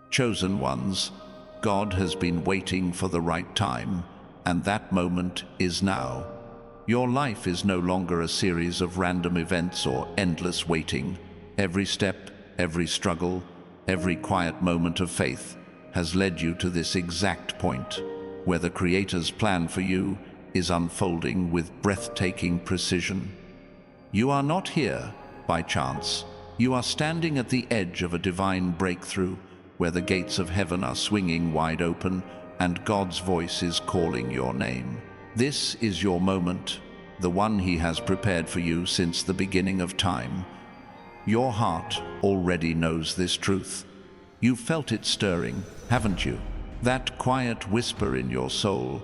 Chosen ones, God has been waiting for the right time, and that moment is now. Your life is no longer a series of random events or endless waiting. Every step, every struggle, every quiet moment of faith has led you to this exact point, where the Creator's plan for you is unfolding with breathtaking precision. You are not here by chance. You are standing at the edge of a divine breakthrough, where the gates of heaven are swinging wide open and God's voice is calling your name. This is your moment, the one He has prepared for you since the beginning of time. Your heart already knows this truth. You've felt it stirring, haven't you? That quiet whisper in your soul,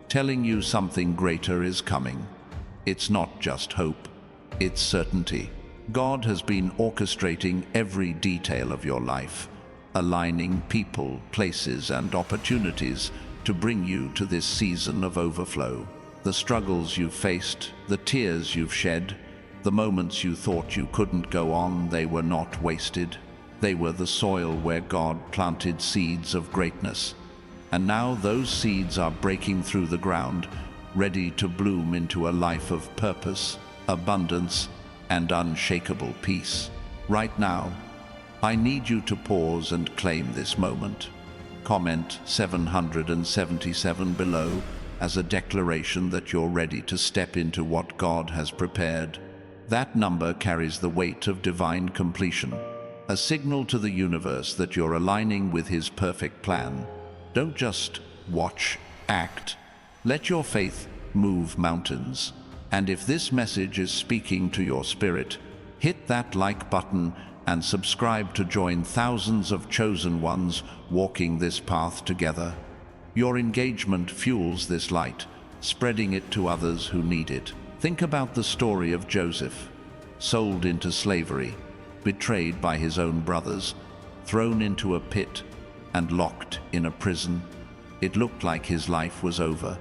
telling you something greater is coming. It's not just hope, it's certainty. God has been orchestrating every detail of your life, aligning people, places, and opportunities to bring you to this season of overflow. The struggles you've faced, the tears you've shed, the moments you thought you couldn't go on, they were not wasted. They were the soil where God planted seeds of greatness. And now those seeds are breaking through the ground, ready to bloom into a life of purpose, abundance, and unshakable peace. Right now, I need you to pause and claim this moment. Comment 777 below as a declaration that you're ready to step into what God has prepared. That number carries the weight of divine completion, a signal to the universe that you're aligning with His perfect plan. Don't just watch, act. Let your faith move mountains. And if this message is speaking to your spirit, hit that like button and subscribe to join thousands of chosen ones walking this path together. Your engagement fuels this light, spreading it to others who need it. Think about the story of Joseph, sold into slavery, betrayed by his own brothers, thrown into a pit, and locked in a prison. It looked like his life was over,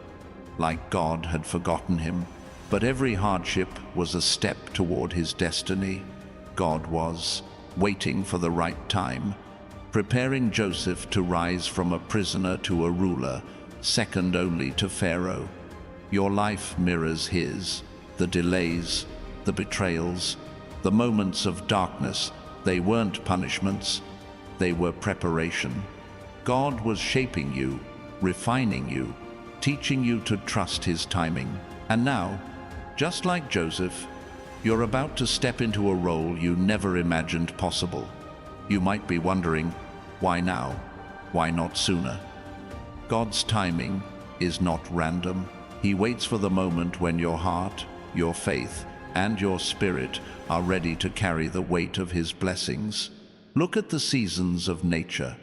like God had forgotten him. But every hardship was a step toward his destiny. God was waiting for the right time, preparing Joseph to rise from a prisoner to a ruler, second only to Pharaoh. Your life mirrors his. The delays, the betrayals, the moments of darkness, they weren't punishments, they were preparation. God was shaping you, refining you, teaching you to trust His timing. And now, just like Joseph, you're about to step into a role you never imagined possible. You might be wondering, why now? Why not sooner? God's timing is not random. He waits for the moment when your heart, your faith, and your spirit are ready to carry the weight of His blessings. Look at the seasons of nature.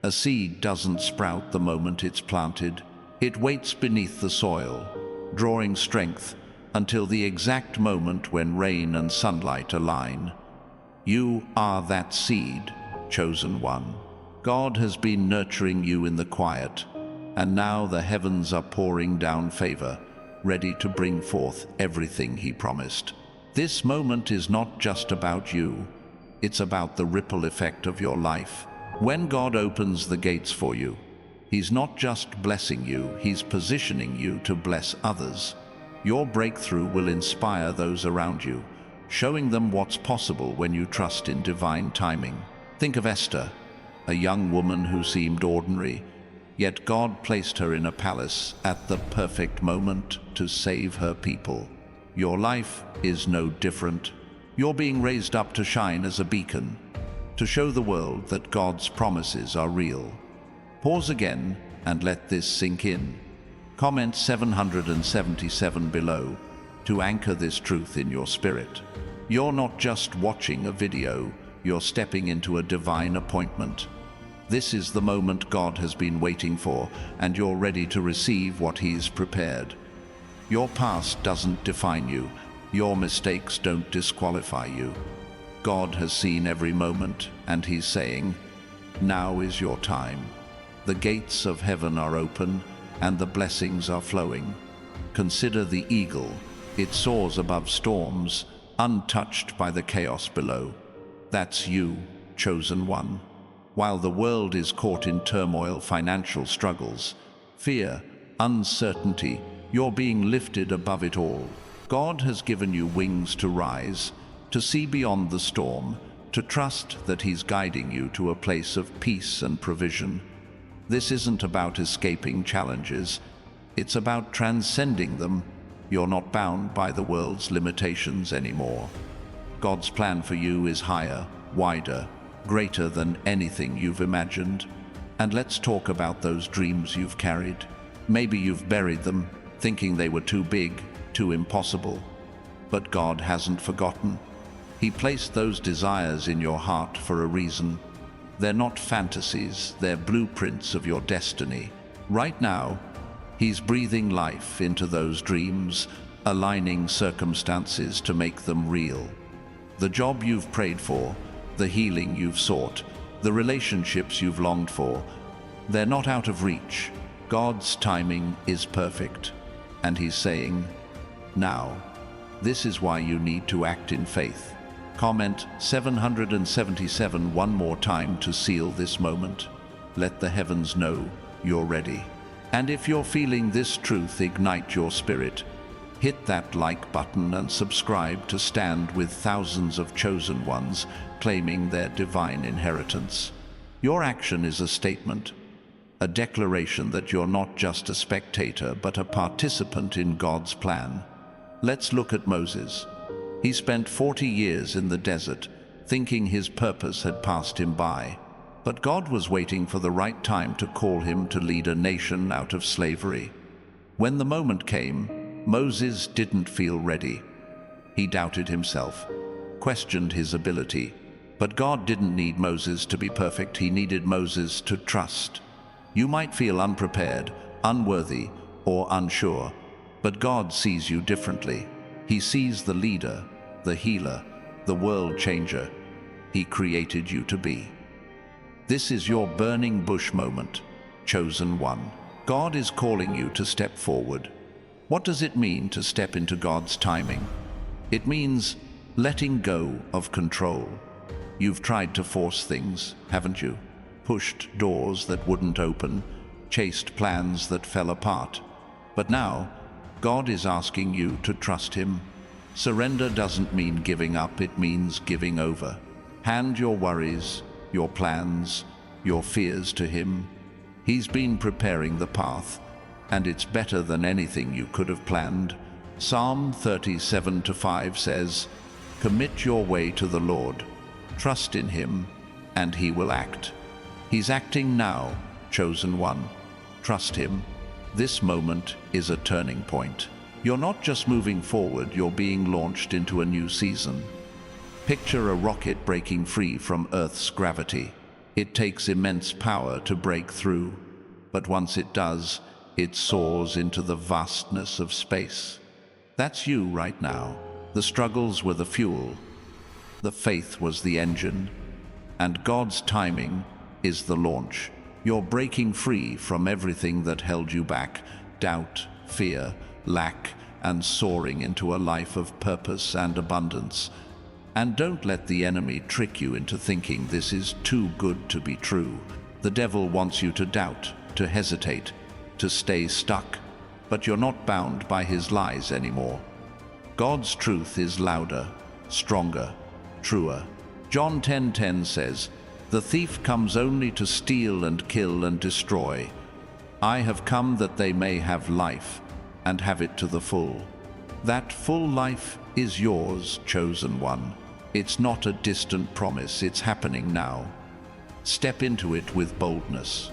A seed doesn't sprout the moment it's planted. It waits beneath the soil, drawing strength until the exact moment when rain and sunlight align. You are that seed, chosen one. God has been nurturing you in the quiet, and now the heavens are pouring down favor, ready to bring forth everything He promised. This moment is not just about you, it's about the ripple effect of your life. When God opens the gates for you, He's not just blessing you, He's positioning you to bless others. Your breakthrough will inspire those around you, showing them what's possible when you trust in divine timing. Think of Esther, a young woman who seemed ordinary, yet God placed her in a palace at the perfect moment to save her people. Your life is no different. You're being raised up to shine as a beacon, to show the world that God's promises are real. Pause again and let this sink in. Comment 777 below to anchor this truth in your spirit. You're not just watching a video, you're stepping into a divine appointment. This is the moment God has been waiting for, and you're ready to receive what He's prepared. Your past doesn't define you. Your mistakes don't disqualify you. God has seen every moment, and He's saying, now is your time. The gates of heaven are open, and the blessings are flowing. Consider the eagle. It soars above storms, untouched by the chaos below. That's you, chosen one. While the world is caught in turmoil, financial struggles, fear, uncertainty, you're being lifted above it all. God has given you wings to rise, to see beyond the storm, to trust that He's guiding you to a place of peace and provision. This isn't about escaping challenges, it's about transcending them. You're not bound by the world's limitations anymore. God's plan for you is higher, wider, greater than anything you've imagined. And let's talk about those dreams you've carried. Maybe you've buried them, thinking they were too big, too impossible. But God hasn't forgotten. He placed those desires in your heart for a reason. They're not fantasies, they're blueprints of your destiny. Right now, He's breathing life into those dreams, aligning circumstances to make them real. The job you've prayed for, the healing you've sought, the relationships you've longed for, they're not out of reach. God's timing is perfect, and He's saying, now, this is why you need to act in faith. Comment 777 one more time to seal this moment. Let the heavens know you're ready. And if you're feeling this truth ignite your spirit, hit that like button and subscribe to stand with thousands of chosen ones claiming their divine inheritance. Your action is a statement, a declaration that you're not just a spectator but a participant in God's plan. Let's look at Moses. He spent 40 years in the desert, thinking his purpose had passed him by. But God was waiting for the right time to call him to lead a nation out of slavery. When the moment came, Moses didn't feel ready. He doubted himself, questioned his ability. But God didn't need Moses to be perfect, He needed Moses to trust. You might feel unprepared, unworthy, or unsure, but God sees you differently. He sees the leader, the healer, the world changer He created you to be. This is your burning bush moment, chosen one. God is calling you to step forward. What does it mean to step into God's timing? It means letting go of control. You've tried to force things, haven't you? Pushed doors that wouldn't open, chased plans that fell apart. But now, God is asking you to trust Him. Surrender doesn't mean giving up, it means giving over. Hand your worries, your plans, your fears to Him. He's been preparing the path, and it's better than anything you could have planned. Psalm 37:5 says, "Commit your way to the Lord. Trust in Him, and He will act." He's acting now, chosen one. Trust Him. This moment is a turning point. You're not just moving forward, you're being launched into a new season. Picture a rocket breaking free from Earth's gravity. It takes immense power to break through, but once it does, it soars into the vastness of space. That's you right now. The struggles were the fuel, the faith was the engine, and God's timing is the launch. You're breaking free from everything that held you back, doubt, fear, lack, and soaring into a life of purpose and abundance. And don't let the enemy trick you into thinking this is too good to be true. The devil wants you to doubt, to hesitate, to stay stuck, but you're not bound by his lies anymore. God's truth is louder, stronger, truer. John 10:10 says, "The thief comes only to steal and kill and destroy. I have come that they may have life and have it to the full." That full life is yours, chosen one. It's not a distant promise, it's happening now. Step into it with boldness.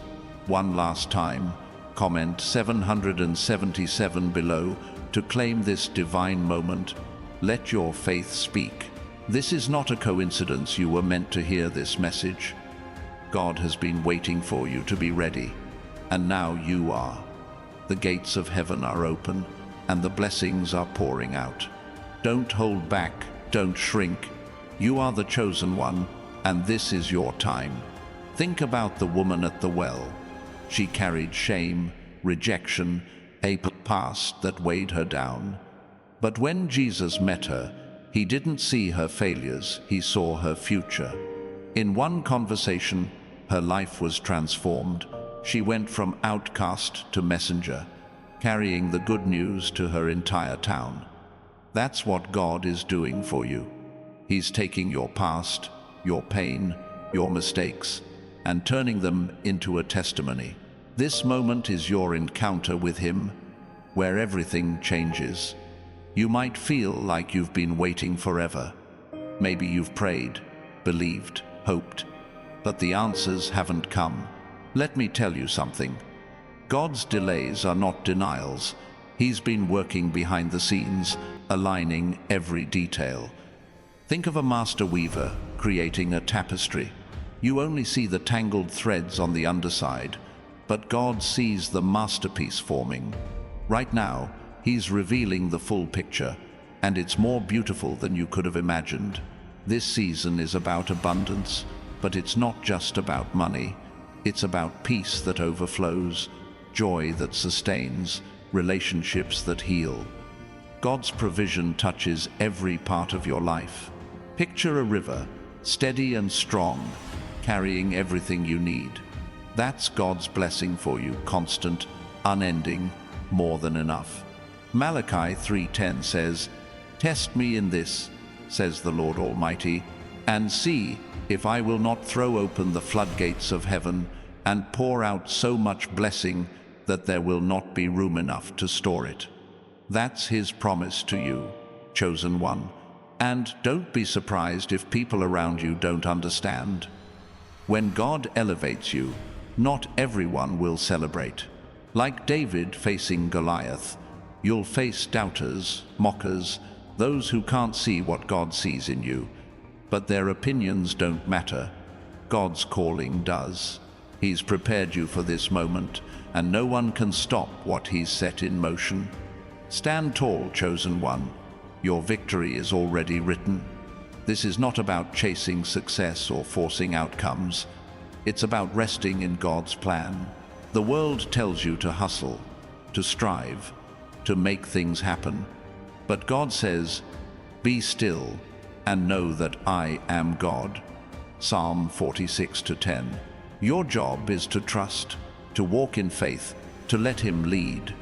One last time, comment 777 below to claim this divine moment. Let your faith speak. This is not a coincidence you were meant to hear this message. God has been waiting for you to be ready, and now you are. The gates of heaven are open, and the blessings are pouring out. Don't hold back, don't shrink. You are the chosen one, and this is your time. Think about the woman at the well. She carried shame, rejection, a past that weighed her down. But when Jesus met her, He didn't see her failures, He saw her future. In one conversation, her life was transformed. She went from outcast to messenger, carrying the good news to her entire town. That's what God is doing for you. He's taking your past, your pain, your mistakes, and turning them into a testimony. This moment is your encounter with Him, where everything changes. You might feel like you've been waiting forever. Maybe you've prayed, believed, hoped, but the answers haven't come. Let me tell you something. God's delays are not denials. He's been working behind the scenes, aligning every detail. Think of a master weaver creating a tapestry. You only see the tangled threads on the underside, but God sees the masterpiece forming. Right now, He's revealing the full picture, and it's more beautiful than you could have imagined. This season is about abundance, but it's not just about money. It's about peace that overflows, joy that sustains, relationships that heal. God's provision touches every part of your life. Picture a river, steady and strong, carrying everything you need. That's God's blessing for you, constant, unending, more than enough. Malachi 3:10 says, "Test me in this, says the Lord Almighty, and see if I will not throw open the floodgates of heaven and pour out so much blessing that there will not be room enough to store it." That's His promise to you, chosen one. And don't be surprised if people around you don't understand. When God elevates you, not everyone will celebrate. Like David facing Goliath, you'll face doubters, mockers, those who can't see what God sees in you. But their opinions don't matter. God's calling does. He's prepared you for this moment, and no one can stop what He's set in motion. Stand tall, chosen one. Your victory is already written. This is not about chasing success or forcing outcomes. It's about resting in God's plan. The world tells you to hustle, to strive, to make things happen. But God says, "Be still and know that I am God." Psalm 46:10. Your job is to trust, to walk in faith, to let Him lead.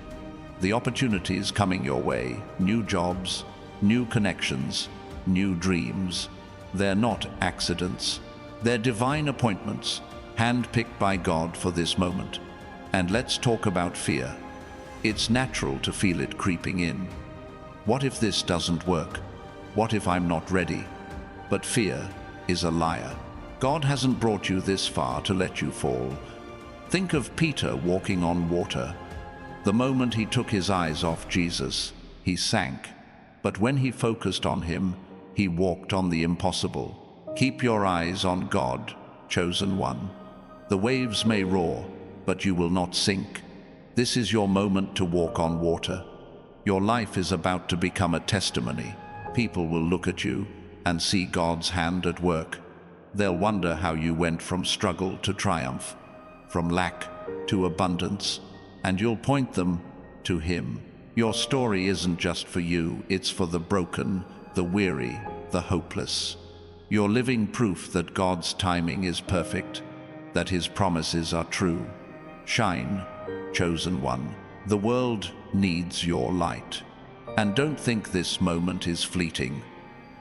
The opportunities coming your way, new jobs, new connections, new dreams, they're not accidents. They're divine appointments, handpicked by God for this moment. And let's talk about fear. It's natural to feel it creeping in. What if this doesn't work? What if I'm not ready? But fear is a liar. God hasn't brought you this far to let you fall. Think of Peter walking on water. The moment he took his eyes off Jesus, he sank. But when he focused on Him, he walked on the impossible. Keep your eyes on God, chosen one. The waves may roar, but you will not sink. This is your moment to walk on water. Your life is about to become a testimony. People will look at you and see God's hand at work. They'll wonder how you went from struggle to triumph, from lack to abundance, and you'll point them to Him. Your story isn't just for you, it's for the broken, the weary, the hopeless. You're living proof that God's timing is perfect, that His promises are true. Shine, chosen one. The world needs your light. And don't think this moment is fleeting.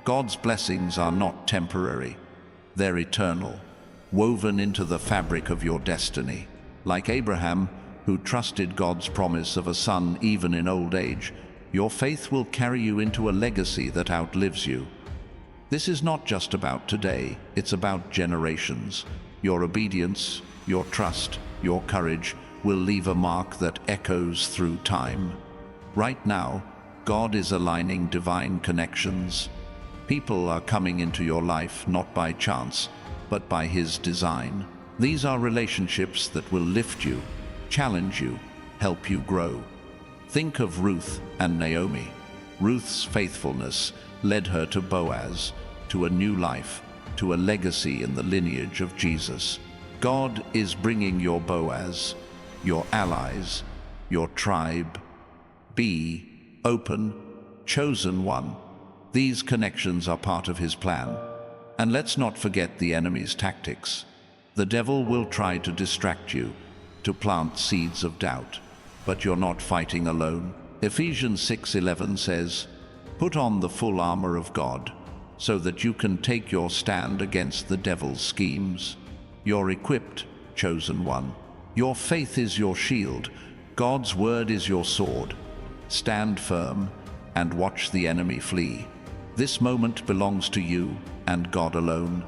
God's blessings are not temporary. They're eternal, woven into the fabric of your destiny. Like Abraham, who trusted God's promise of a son even in old age, your faith will carry you into a legacy that outlives you. This is not just about today, it's about generations. Your obedience, your trust, your courage will leave a mark that echoes through time. Right now, God is aligning divine connections. People are coming into your life not by chance, but by His design. These are relationships that will lift you, challenge you, help you grow. Think of Ruth and Naomi. Ruth's faithfulness led her to Boaz, to a new life, to a legacy in the lineage of Jesus. God is bringing your Boaz, your allies, your tribe. Be open, chosen one. These connections are part of His plan. And let's not forget the enemy's tactics. The devil will try to distract you, to plant seeds of doubt, but you're not fighting alone. Ephesians 6:11 says, "Put on the full armor of God, so that you can take your stand against the devil's schemes." You're equipped, chosen one. Your faith is your shield. God's word is your sword. Stand firm and watch the enemy flee. This moment belongs to you and God alone.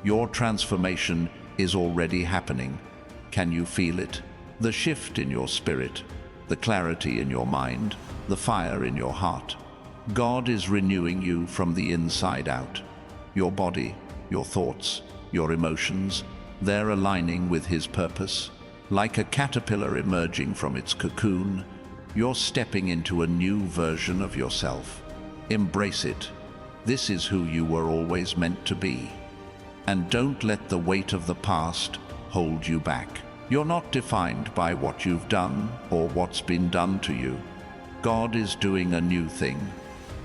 Your transformation is already happening. Can you feel it? The shift in your spirit, the clarity in your mind, the fire in your heart. God is renewing you from the inside out. Your body, your thoughts, your emotions, they're aligning with His purpose. Like a caterpillar emerging from its cocoon, you're stepping into a new version of yourself. Embrace it. This is who you were always meant to be. And don't let the weight of the past hold you back. You're not defined by what you've done or what's been done to you. God is doing a new thing.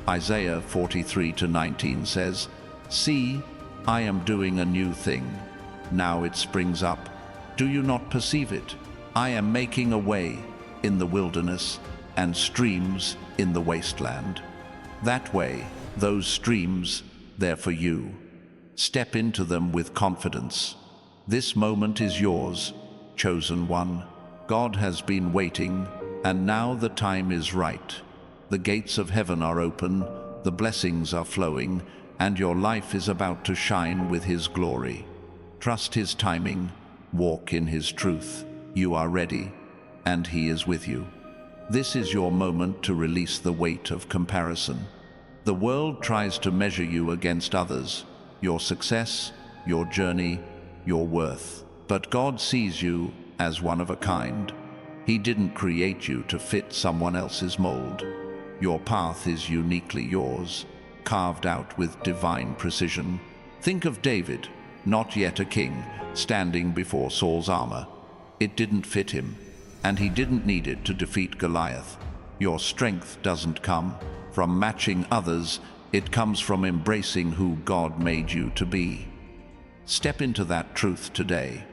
Isaiah 43:19 says, "See, I am doing a new thing. Now it springs up. Do you not perceive it? I am making a way in the wilderness and streams in the wasteland." That way, those streams, they're for you. Step into them with confidence. This moment is yours, chosen one. God has been waiting, and now the time is right. The gates of heaven are open, the blessings are flowing, and your life is about to shine with His glory. Trust His timing, walk in His truth. You are ready, and He is with you. This is your moment to release the weight of comparison. The world tries to measure you against others, your success, your journey, your worth. But God sees you as one of a kind. He didn't create you to fit someone else's mold. Your path is uniquely yours, carved out with divine precision. Think of David, not yet a king, standing before Saul's armor. It didn't fit him, and he didn't need it to defeat Goliath. Your strength doesn't come from matching others, it comes from embracing who God made you to be. Step into that truth today.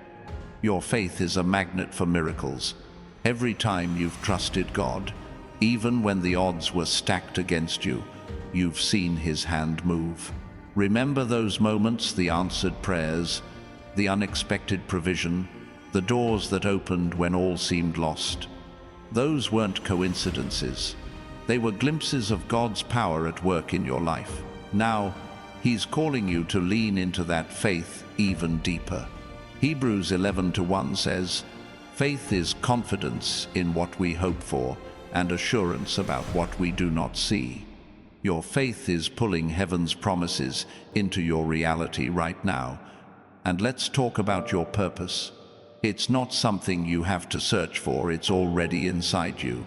Your faith is a magnet for miracles. Every time you've trusted God, even when the odds were stacked against you, you've seen His hand move. Remember those moments, the answered prayers, the unexpected provision, the doors that opened when all seemed lost. Those weren't coincidences. They were glimpses of God's power at work in your life. Now, He's calling you to lean into that faith even deeper. Hebrews 11:1 says, "Faith is confidence in what we hope for and assurance about what we do not see." Your faith is pulling heaven's promises into your reality right now. And let's talk about your purpose. It's not something you have to search for, it's already inside you.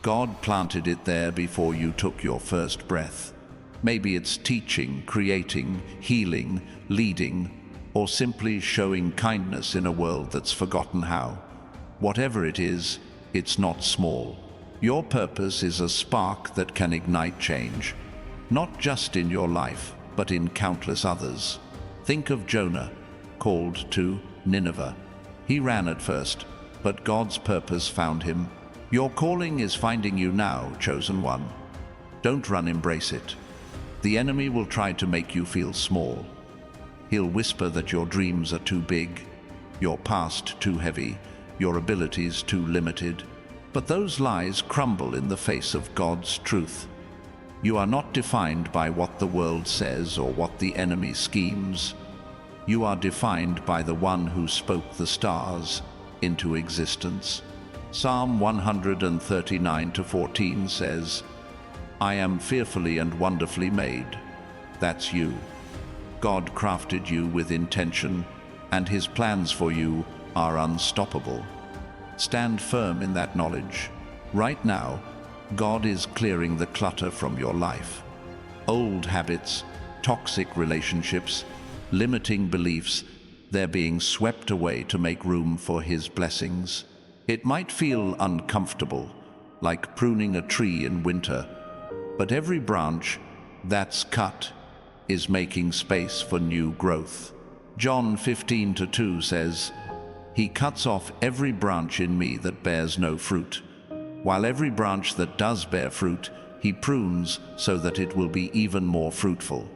God planted it there before you took your first breath. Maybe it's teaching, creating, healing, leading, or simply showing kindness in a world that's forgotten how. Whatever it is, it's not small. Your purpose is a spark that can ignite change, not just in your life, but in countless others. Think of Jonah, called to Nineveh. He ran at first, but God's purpose found him. Your calling is finding you now, chosen one. Don't run, embrace it. The enemy will try to make you feel small. He'll whisper that your dreams are too big, your past too heavy, your abilities too limited. But those lies crumble in the face of God's truth. You are not defined by what the world says or what the enemy schemes. You are defined by the one who spoke the stars into existence. Psalm 139:14 says, "I am fearfully and wonderfully made." That's you. God crafted you with intention, and His plans for you are unstoppable. Stand firm in that knowledge. Right now, God is clearing the clutter from your life. Old habits, toxic relationships, limiting beliefs, they're being swept away to make room for His blessings. It might feel uncomfortable, like pruning a tree in winter, but every branch that's cut is making space for new growth. John 15:2 says, "He cuts off every branch in me that bears no fruit, while every branch that does bear fruit, he prunes so that it will be even more fruitful."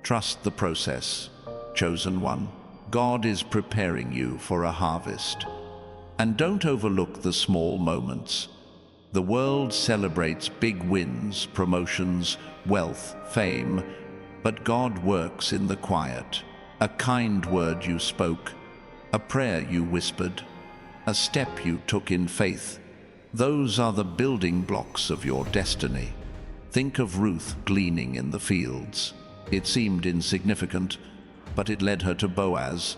Trust the process, chosen one. God is preparing you for a harvest. And don't overlook the small moments. The world celebrates big wins, promotions, wealth, fame, but God works in the quiet. A kind word you spoke, a prayer you whispered, a step you took in faith. Those are the building blocks of your destiny. Think of Ruth gleaning in the fields. It seemed insignificant, but it led her to Boaz,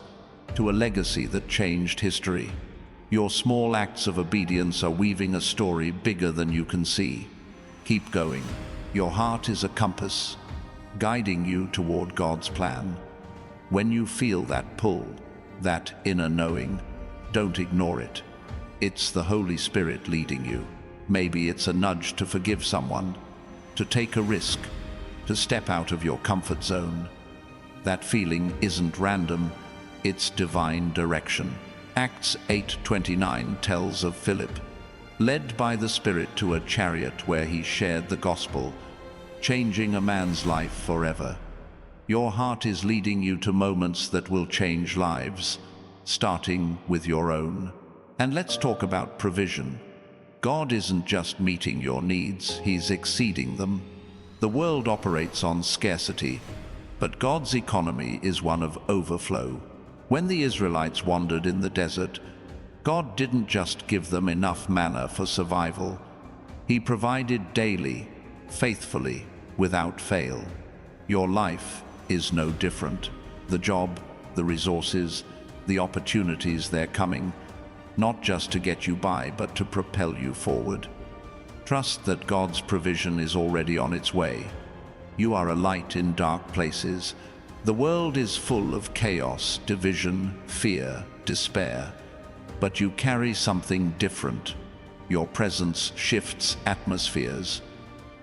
to a legacy that changed history. Your small acts of obedience are weaving a story bigger than you can see. Keep going. Your heart is a compass, guiding you toward God's plan. When you feel that pull, that inner knowing, don't ignore it. It's the Holy Spirit leading you. Maybe it's a nudge to forgive someone, to take a risk, to step out of your comfort zone. That feeling isn't random, it's divine direction. Acts 8:29 tells of Philip, led by the Spirit to a chariot where he shared the gospel, changing a man's life forever. Your heart is leading you to moments that will change lives, starting with your own. And let's talk about provision. God isn't just meeting your needs, He's exceeding them. The world operates on scarcity, but God's economy is one of overflow. When the Israelites wandered in the desert, God didn't just give them enough manna for survival. He provided daily, faithfully, without fail. Your life is no different. The job, the resources, the opportunities, they're coming, not just to get you by, but to propel you forward. Trust that God's provision is already on its way. You are a light in dark places. The world is full of chaos, division, fear, despair. But you carry something different. Your presence shifts atmospheres.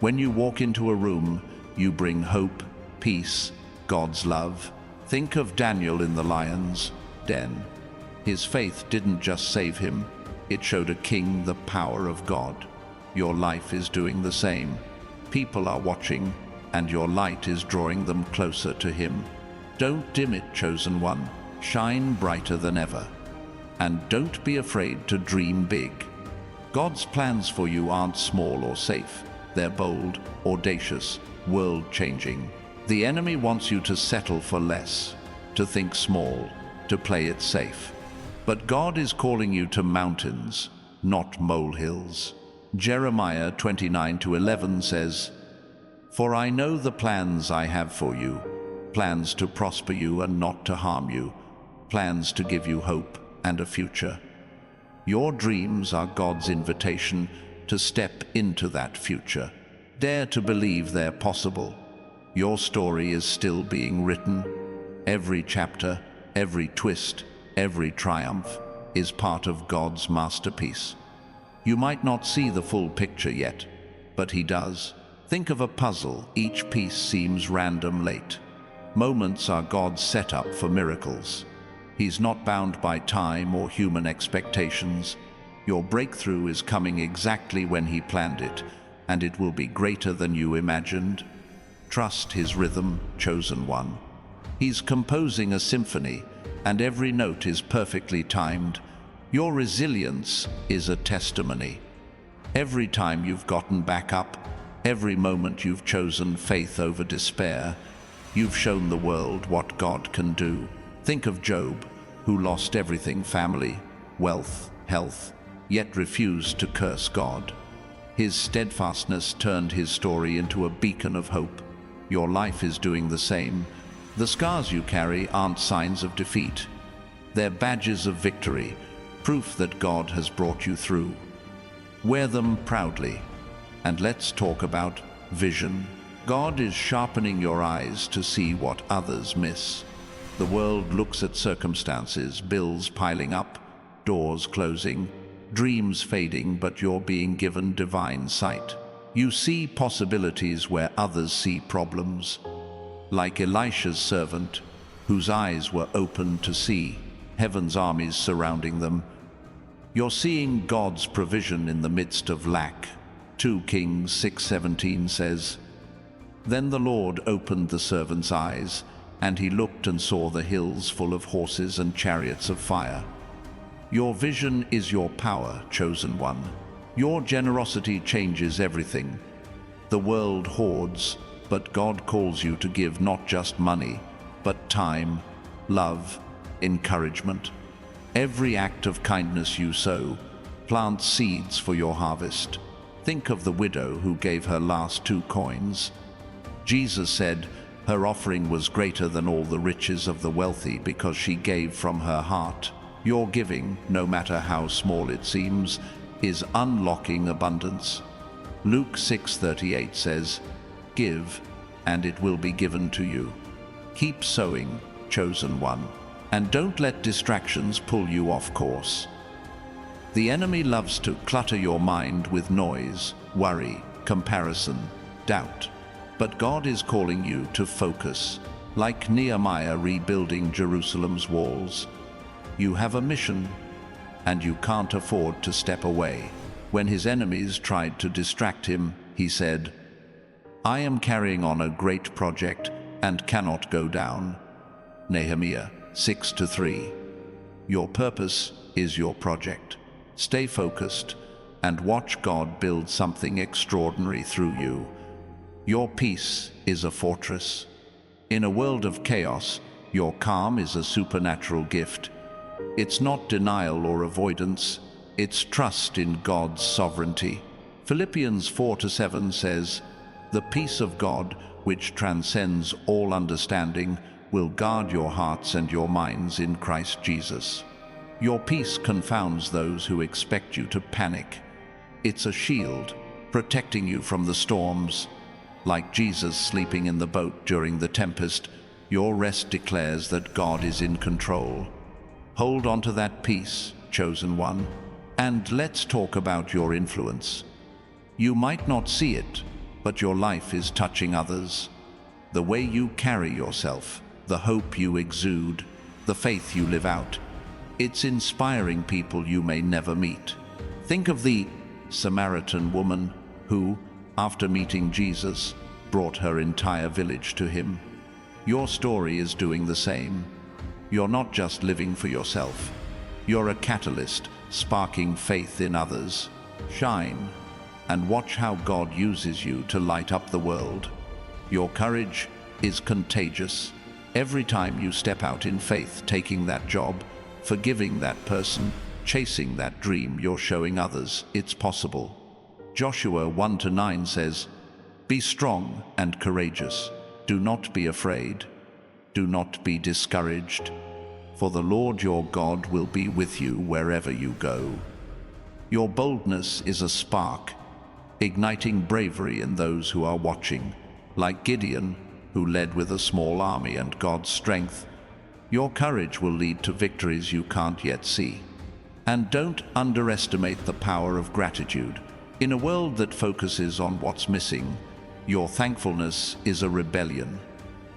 When you walk into a room, you bring hope, peace, God's love. Think of Daniel in the lion's den. His faith didn't just save him, it showed a king the power of God. Your life is doing the same. People are watching, and your light is drawing them closer to Him. Don't dim it, chosen one. Shine brighter than ever. And don't be afraid to dream big. God's plans for you aren't small or safe. They're bold, audacious, world-changing. The enemy wants you to settle for less, to think small, to play it safe. But God is calling you to mountains, not molehills. Jeremiah 29:11 says, "For I know the plans I have for you, plans to prosper you and not to harm you, plans to give you hope and a future." Your dreams are God's invitation to step into that future. Dare to believe they're possible. Your story is still being written. Every chapter, every twist, every triumph is part of God's masterpiece. You might not see the full picture yet, but He does. Think of a puzzle. Each piece seems random late. Moments are God's setup for miracles. He's not bound by time or human expectations. Your breakthrough is coming exactly when He planned it, and it will be greater than you imagined. Trust His rhythm, chosen one. He's composing a symphony, and every note is perfectly timed. Your resilience is a testimony. Every time you've gotten back up, every moment you've chosen faith over despair, you've shown the world what God can do. Think of Job, who lost everything: family, wealth, health, yet refused to curse God. His steadfastness turned his story into a beacon of hope. Your life is doing the same. The scars you carry aren't signs of defeat. They're badges of victory, proof that God has brought you through. Wear them proudly. And let's talk about vision. God is sharpening your eyes to see what others miss. The world looks at circumstances, bills piling up, doors closing, dreams fading, but you're being given divine sight. You see possibilities where others see problems. Like Elisha's servant, whose eyes were opened to see heaven's armies surrounding them. You're seeing God's provision in the midst of lack. 2 Kings 6:17 says, "Then the Lord opened the servant's eyes, and he looked and saw the hills full of horses and chariots of fire." Your vision is your power, chosen one. Your generosity changes everything. The world hoards, but God calls you to give not just money, but time, love, encouragement. Every act of kindness you sow plants seeds for your harvest. Think of the widow who gave her last 2 coins. Jesus said her offering was greater than all the riches of the wealthy because she gave from her heart. Your giving, no matter how small it seems, is unlocking abundance. Luke 6:38 says, "Give, and it will be given to you." Keep sowing, chosen one, and don't let distractions pull you off course. The enemy loves to clutter your mind with noise, worry, comparison, doubt. But God is calling you to focus, like Nehemiah rebuilding Jerusalem's walls. You have a mission, and you can't afford to step away. When his enemies tried to distract him, he said, "I am carrying on a great project and cannot go down." Nehemiah 6:3. Your purpose is your project. Stay focused and watch God build something extraordinary through you. Your peace is a fortress. In a world of chaos, your calm is a supernatural gift. It's not denial or avoidance, it's trust in God's sovereignty. Philippians 4:7 says, "The peace of God, which transcends all understanding, will guard your hearts and your minds in Christ Jesus." Your peace confounds those who expect you to panic. It's a shield, protecting you from the storms. Like Jesus sleeping in the boat during the tempest, your rest declares that God is in control. Hold on to that peace, chosen one. And let's talk about your influence. You might not see it, but your life is touching others. The way you carry yourself, the hope you exude, the faith you live out, it's inspiring people you may never meet. Think of the Samaritan woman who, after meeting Jesus, brought her entire village to him. Your story is doing the same. You're not just living for yourself. You're a catalyst, sparking faith in others. Shine, and watch how God uses you to light up the world. Your courage is contagious. Every time you step out in faith, taking that job, forgiving that person, chasing that dream, you're showing others it's possible. Joshua 1-9 says, "Be strong and courageous. Do not be afraid. Do not be discouraged. For the Lord your God will be with you wherever you go." Your boldness is a spark, igniting bravery in those who are watching. Like Gideon, who led with a small army and God's strength, your courage will lead to victories you can't yet see. And don't underestimate the power of gratitude. In a world that focuses on what's missing, your thankfulness is a rebellion.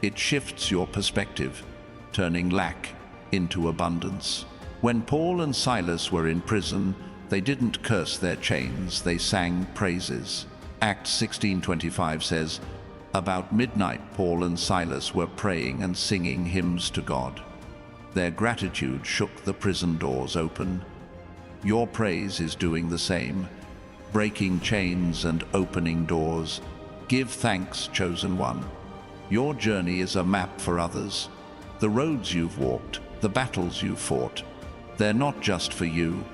It shifts your perspective, turning lack into abundance. When Paul and Silas were in prison, they didn't curse their chains, they sang praises. Acts 16:25 says, "About midnight Paul and Silas were praying and singing hymns to God. Their gratitude shook the prison doors open." Your praise is doing the same, breaking chains and opening doors. Give thanks, chosen one. Your journey is a map for others. The roads you've walked, the battles you've fought, they're not just for you.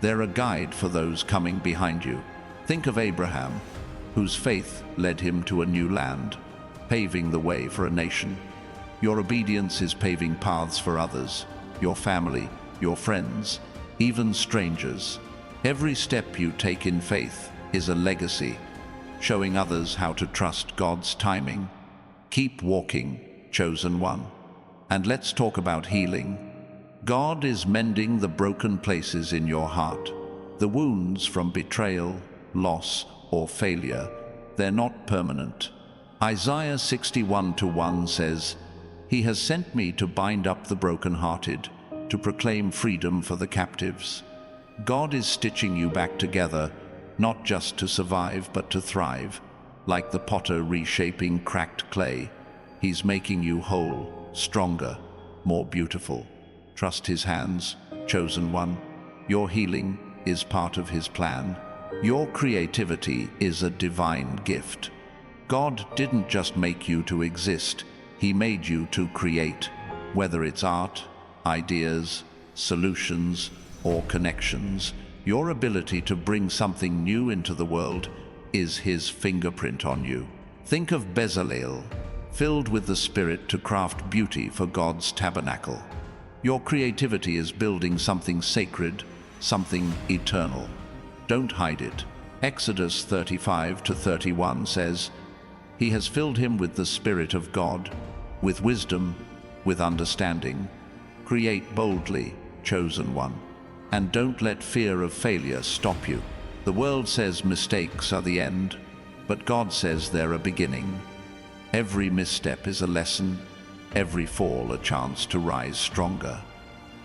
They're a guide for those coming behind you. Think of Abraham, whose faith led him to a new land, paving the way for a nation. Your obedience is paving paths for others, your family, your friends, even strangers. Every step you take in faith is a legacy, showing others how to trust God's timing. Keep walking, chosen one. And let's talk about healing. God is mending the broken places in your heart. The wounds from betrayal, loss, or failure, they're not permanent. Isaiah 61:1 says, He has sent me to bind up the brokenhearted, to proclaim freedom for the captives. God is stitching you back together, not just to survive, but to thrive. Like the potter reshaping cracked clay, He's making you whole, stronger, more beautiful. Trust His hands, chosen one. Your healing is part of His plan. Your creativity is a divine gift. God didn't just make you to exist, He made you to create. Whether it's art, ideas, solutions, or connections, your ability to bring something new into the world is His fingerprint on you. Think of Bezalel, filled with the Spirit to craft beauty for God's tabernacle. Your creativity is building something sacred, something eternal. Don't hide it. Exodus 35-31 says, He has filled him with the Spirit of God, with wisdom, with understanding. Create boldly, chosen one. And don't let fear of failure stop you. The world says mistakes are the end, but God says they're a beginning. Every misstep is a lesson, every fall a chance to rise stronger.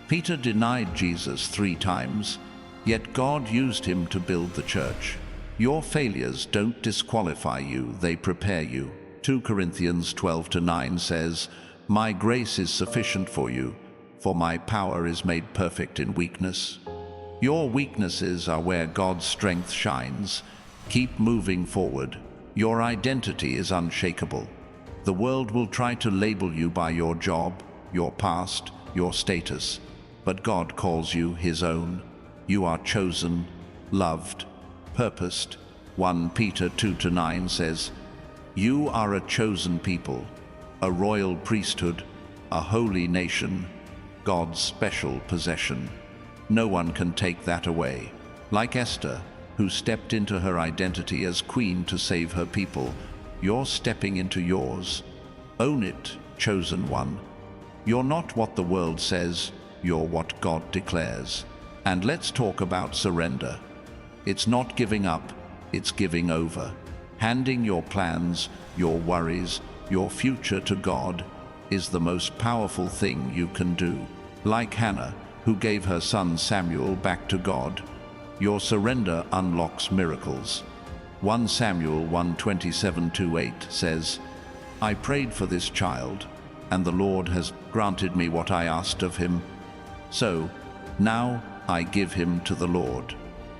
Peter denied Jesus 3 times, yet God used him to build the church. Your failures don't disqualify you, they prepare you. 2 Corinthians 12-9 says, My grace is sufficient for you, for my power is made perfect in weakness. Your weaknesses are where God's strength shines. Keep moving forward. Your identity is unshakable. The world will try to label you by your job, your past, your status, but God calls you His own. You are chosen, loved, purposed. 1 Peter 2-9 says, You are a chosen people, a royal priesthood, a holy nation, God's special possession. No one can take that away. Like Esther, who stepped into her identity as queen to save her people, you're stepping into yours. Own it, chosen one. You're not what the world says, you're what God declares. And let's talk about surrender. It's not giving up, it's giving over. Handing your plans, your worries, your future to God is the most powerful thing you can do. Like Hannah, who gave her son Samuel back to God, your surrender unlocks miracles. 1 Samuel 1:27-8 says, I prayed for this child, and the Lord has granted me what I asked of him. So, now I give him to the Lord.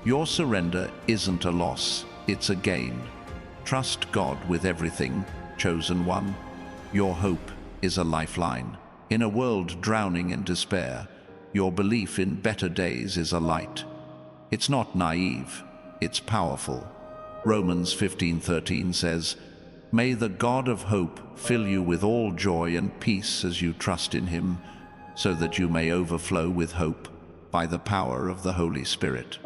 Your surrender isn't a loss, it's a gain. Trust God with everything, chosen one. Your hope is a lifeline. In a world drowning in despair, your belief in better days is a light. It's not naive, it's powerful. Romans 15:13 says, May the God of hope fill you with all joy and peace as you trust in Him, so that you may overflow with hope by the power of the Holy Spirit.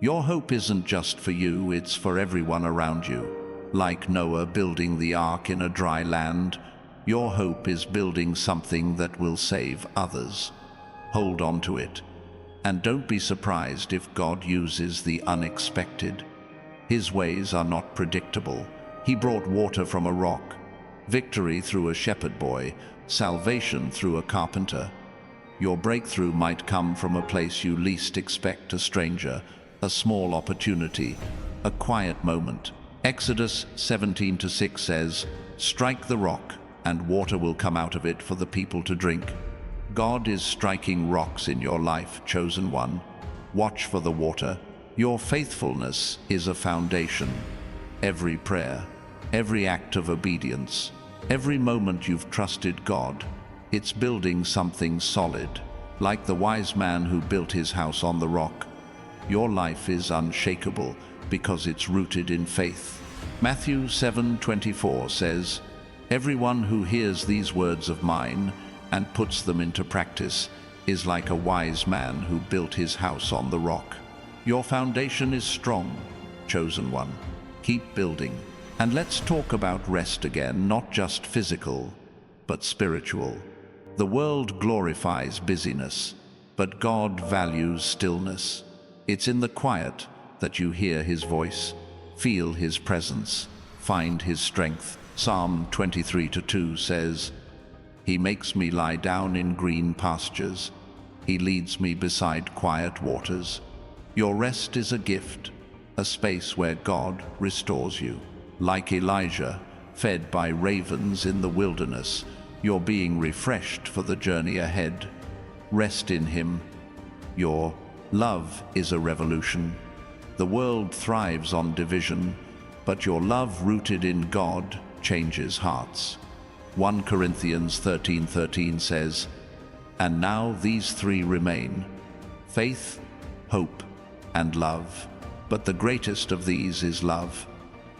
Your hope isn't just for you, it's for everyone around you. Like Noah building the ark in a dry land, your hope is building something that will save others. Hold on to it, and don't be surprised if God uses the unexpected. His ways are not predictable. He brought water from a rock, victory through a shepherd boy, salvation through a carpenter. Your breakthrough might come from a place you least expect: a stranger, a small opportunity, a quiet moment. Exodus 17:6 says, Strike the rock, and water will come out of it for the people to drink. God is striking rocks in your life, chosen one. Watch for the water. Your faithfulness is a foundation. Every prayer, every act of obedience, every moment you've trusted God, it's building something solid. Like the wise man who built his house on the rock, your life is unshakable because it's rooted in faith. Matthew 7:24 says, Everyone who hears these words of mine and puts them into practice is like a wise man who built his house on the rock. Your foundation is strong, chosen one. Keep building. And let's talk about rest again, not just physical, but spiritual. The world glorifies busyness, but God values stillness. It's in the quiet that you hear His voice, feel His presence, find His strength. Psalm 23:2 says, He makes me lie down in green pastures. He leads me beside quiet waters. Your rest is a gift, a space where God restores you. Like Elijah, fed by ravens in the wilderness, you're being refreshed for the journey ahead. Rest in Him. Your love is a revolution. The world thrives on division, but your love rooted in God changes hearts. 1 Corinthians 13:13 says, "And now these three remain: faith, hope, and love. But the greatest of these is love."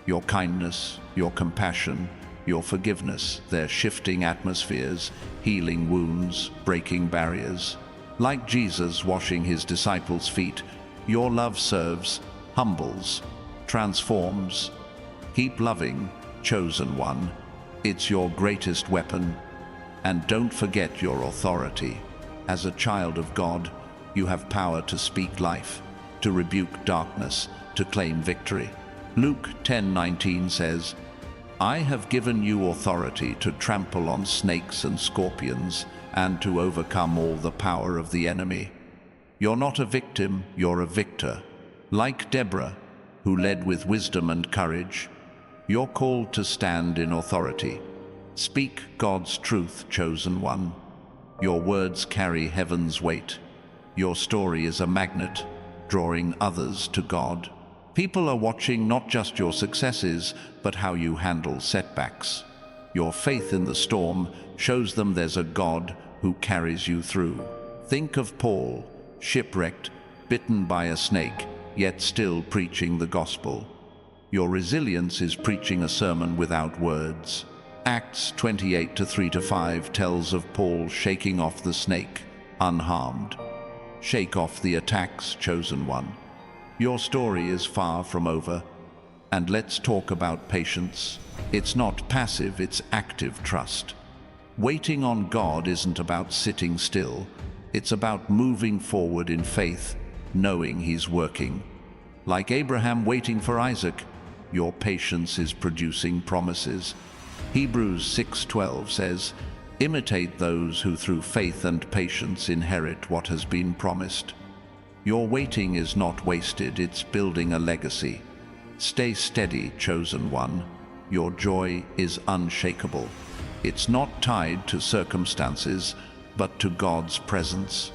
Your kindness, your compassion, your forgiveness, they're shifting atmospheres, healing wounds, breaking barriers. Like Jesus washing His disciples' feet, your love serves, humbles, transforms. Keep loving, chosen one. It's your greatest weapon. And don't forget your authority. As a child of God, you have power to speak life, to rebuke darkness, to claim victory. Luke 10:19 says, "I have given you authority to trample on snakes and scorpions and to overcome all the power of the enemy." You're not a victim, you're a victor. Like Deborah, who led with wisdom and courage, you're called to stand in authority. Speak God's truth, chosen one. Your words carry heaven's weight. Your story is a magnet, drawing others to God. People are watching not just your successes, but how you handle setbacks. Your faith in the storm shows them there's a God who carries you through. Think of Paul, shipwrecked, bitten by a snake, yet still preaching the gospel. Your resilience is preaching a sermon without words. Acts 28:3-5 tells of Paul shaking off the snake, unharmed. Shake off the attacks, chosen one. Your story is far from over. And let's talk about patience. It's not passive, it's active trust. Waiting on God isn't about sitting still. It's about moving forward in faith, knowing He's working. Like Abraham waiting for Isaac, your patience is producing promises. Hebrews 6:12 says, "Imitate those who through faith and patience inherit what has been promised." Your waiting is not wasted, it's building a legacy. Stay steady, chosen one. Your joy is unshakable. It's not tied to circumstances, but to God's presence.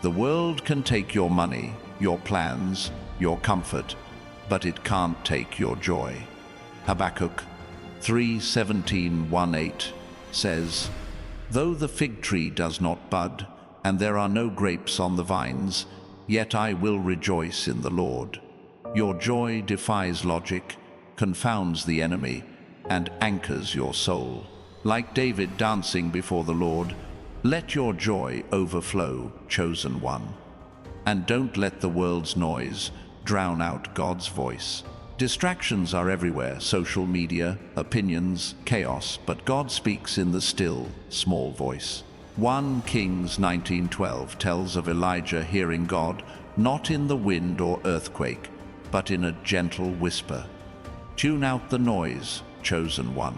The world can take your money, your plans, your comfort, but it can't take your joy. Habakkuk 3:17-18 says, "Though the fig tree does not bud, and there are no grapes on the vines, yet I will rejoice in the Lord." Your joy defies logic, confounds the enemy, and anchors your soul. Like David dancing before the Lord, let your joy overflow, chosen one. And don't let the world's noise drown out God's voice. Distractions are everywhere: social media, opinions, chaos, but God speaks in the still, small voice. 1 Kings 19:12 tells of Elijah hearing God, not in the wind or earthquake, but in a gentle whisper. Tune out the noise, chosen one.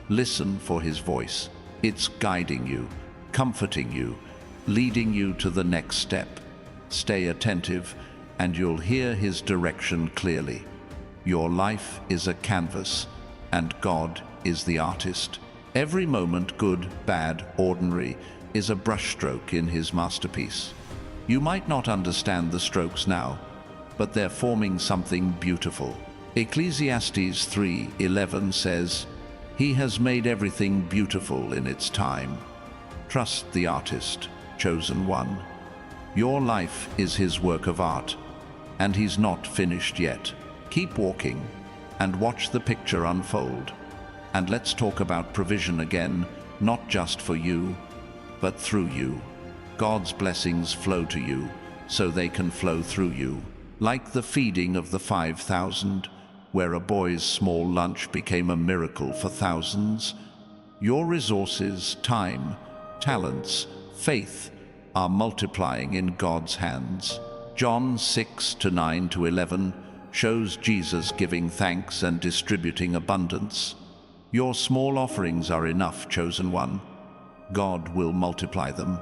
Listen for His voice. It's guiding you, comforting you, leading you to the next step. Stay attentive, and you'll hear His direction clearly. Your life is a canvas, and God is the artist. Every moment, good, bad, ordinary, is a brushstroke in His masterpiece. You might not understand the strokes now, but they're forming something beautiful. Ecclesiastes 3:11 says, "He has made everything beautiful in its time." Trust the artist, chosen one. Your life is His work of art, and He's not finished yet. Keep walking and watch the picture unfold. And let's talk about provision again, not just for you, but through you. God's blessings flow to you, so they can flow through you. Like the feeding of the 5,000, where a boy's small lunch became a miracle for thousands, your resources, time, talents, faith, are multiplying in God's hands. John 6:9-11 shows Jesus giving thanks and distributing abundance. Your small offerings are enough, chosen one. God will multiply them.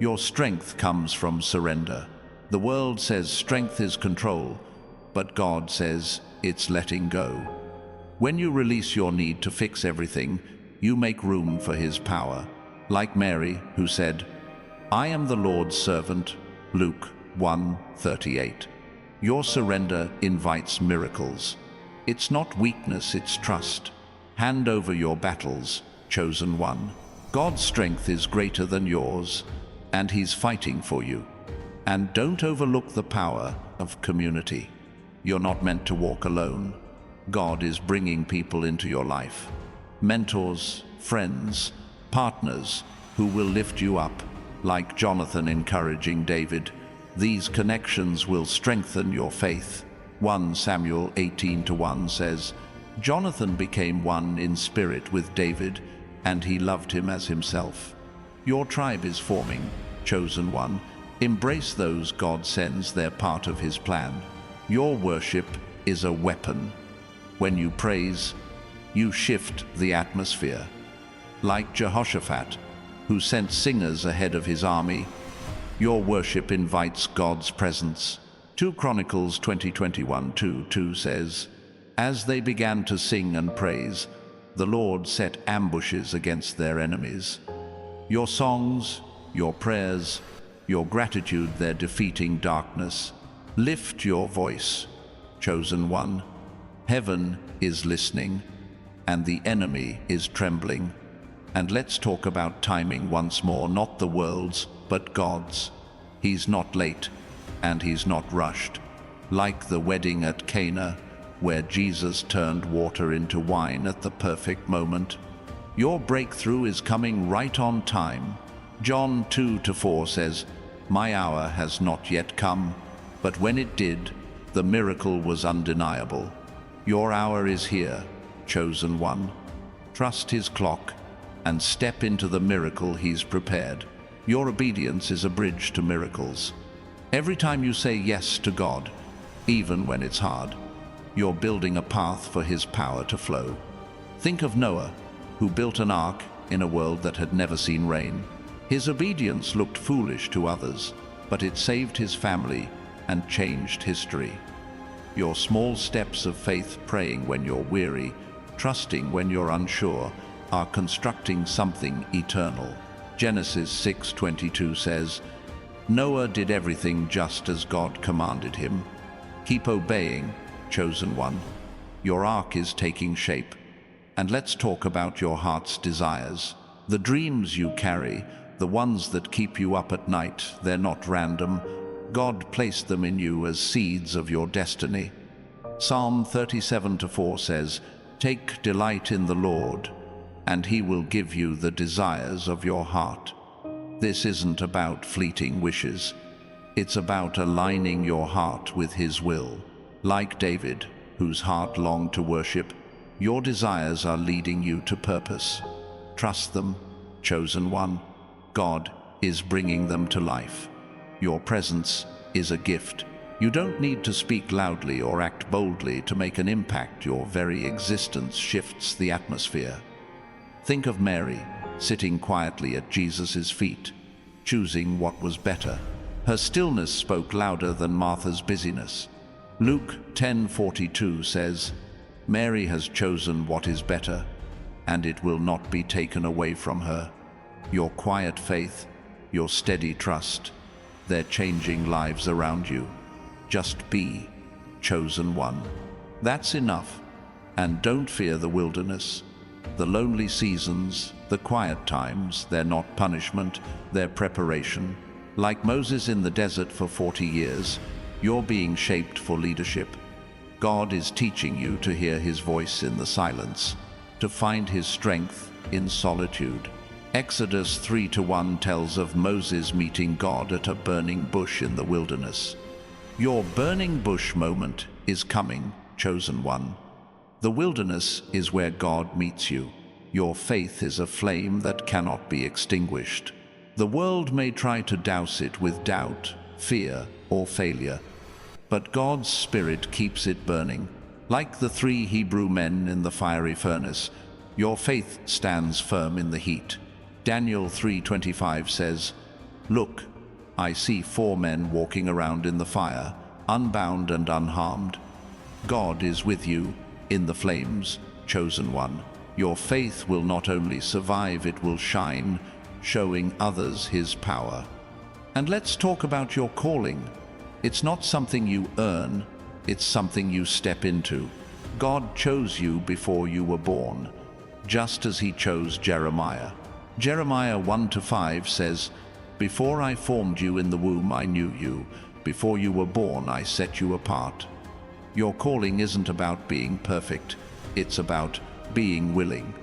Your strength comes from surrender. The world says strength is control, but God says it's letting go. When you release your need to fix everything, you make room for His power. Like Mary, who said, "I am the Lord's servant," Luke 1:38. Your surrender invites miracles. It's not weakness, it's trust. Hand over your battles, chosen one. God's strength is greater than yours, and He's fighting for you. And don't overlook the power of community. You're not meant to walk alone. God is bringing people into your life. Mentors, friends, partners who will lift you up, like Jonathan encouraging David. These connections will strengthen your faith. 1 Samuel 18:1 says, Jonathan became one in spirit with David, and he loved him as himself. Your tribe is forming, chosen one. Embrace those God sends, they're part of His plan. Your worship is a weapon. When you praise, you shift the atmosphere. Like Jehoshaphat, who sent singers ahead of his army, your worship invites God's presence. 2 Chronicles 20:21-2 says, As they began to sing and praise, the Lord set ambushes against their enemies. Your songs, your prayers, your gratitude, they're defeating darkness. Lift your voice, chosen one. Heaven is listening, and the enemy is trembling. And let's talk about timing once more, not the world's, but God's. He's not late, and He's not rushed. Like the wedding at Cana, where Jesus turned water into wine at the perfect moment. Your breakthrough is coming right on time. John 2:4 says, My hour has not yet come, but when it did, the miracle was undeniable. Your hour is here, chosen one. Trust His clock and step into the miracle He's prepared. Your obedience is a bridge to miracles. Every time you say yes to God, even when it's hard, you're building a path for His power to flow. Think of Noah, who built an ark in a world that had never seen rain. His obedience looked foolish to others, but it saved his family and changed history. Your small steps of faith, praying when you're weary, trusting when you're unsure, are constructing something eternal. Genesis 6:22 says, Noah did everything just as God commanded him. Keep obeying, chosen one. Your ark is taking shape. And let's talk about your heart's desires. The dreams you carry, the ones that keep you up at night, they're not random. God placed them in you as seeds of your destiny. Psalm 37:4 says, Take delight in the Lord, and He will give you the desires of your heart. This isn't about fleeting wishes. It's about aligning your heart with His will. Like David, whose heart longed to worship, your desires are leading you to purpose. Trust them, chosen one. God is bringing them to life. Your presence is a gift. You don't need to speak loudly or act boldly to make an impact. Your very existence shifts the atmosphere. Think of Mary, sitting quietly at Jesus' feet, choosing what was better. Her stillness spoke louder than Martha's busyness. Luke 10:42 says, Mary has chosen what is better, and it will not be taken away from her. Your quiet faith, your steady trust, they're changing lives around you. Just be, chosen one. That's enough. And don't fear the wilderness. The lonely seasons, the quiet times, they're not punishment, they're preparation. Like Moses in the desert for 40 years, you're being shaped for leadership. God is teaching you to hear His voice in the silence, to find His strength in solitude. Exodus 3:1 tells of Moses meeting God at a burning bush in the wilderness. Your burning bush moment is coming, chosen one. The wilderness is where God meets you. Your faith is a flame that cannot be extinguished. The world may try to douse it with doubt, fear, or failure, but God's Spirit keeps it burning. Like the 3 Hebrew men in the fiery furnace, your faith stands firm in the heat. Daniel 3:25 says, "Look, I see 4 men walking around in the fire, unbound and unharmed. God is with you in the flames, chosen one. Your faith will not only survive, it will shine, showing others his power." And let's talk about your calling. It's not something you earn, it's something you step into. God chose you before you were born, just as he chose Jeremiah. Jeremiah 1-5 says, "Before I formed you in the womb, I knew you. Before you were born, I set you apart." Your calling isn't about being perfect, it's about being willing.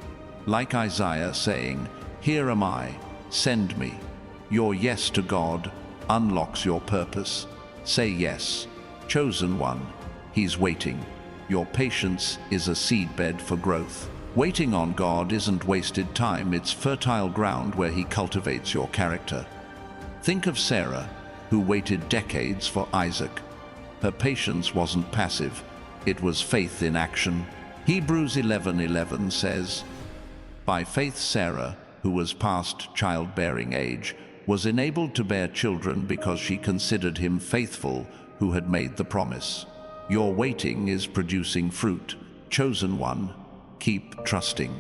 Like Isaiah saying, "Here am I, send me." Your yes to God unlocks your purpose. Say yes, chosen one. He's waiting. Your patience is a seedbed for growth. Waiting on God isn't wasted time, it's fertile ground where he cultivates your character. Think of Sarah, who waited decades for Isaac. Her patience wasn't passive, it was faith in action. Hebrews 11:11 says, "By faith Sarah, who was past childbearing age, was enabled to bear children because she considered him faithful who had made the promise." Your waiting is producing fruit. Chosen one, keep trusting.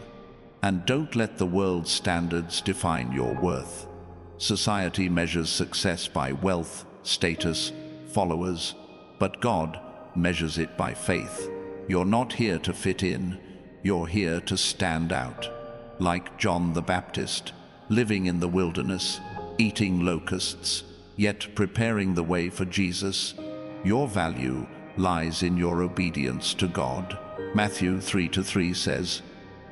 And don't let the world's standards define your worth. Society measures success by wealth, status, followers, but God measures it by faith. You're not here to fit in, you're here to stand out. Like John the Baptist, living in the wilderness, eating locusts, yet preparing the way for Jesus, your value lies in your obedience to God. Matthew 3:3 says,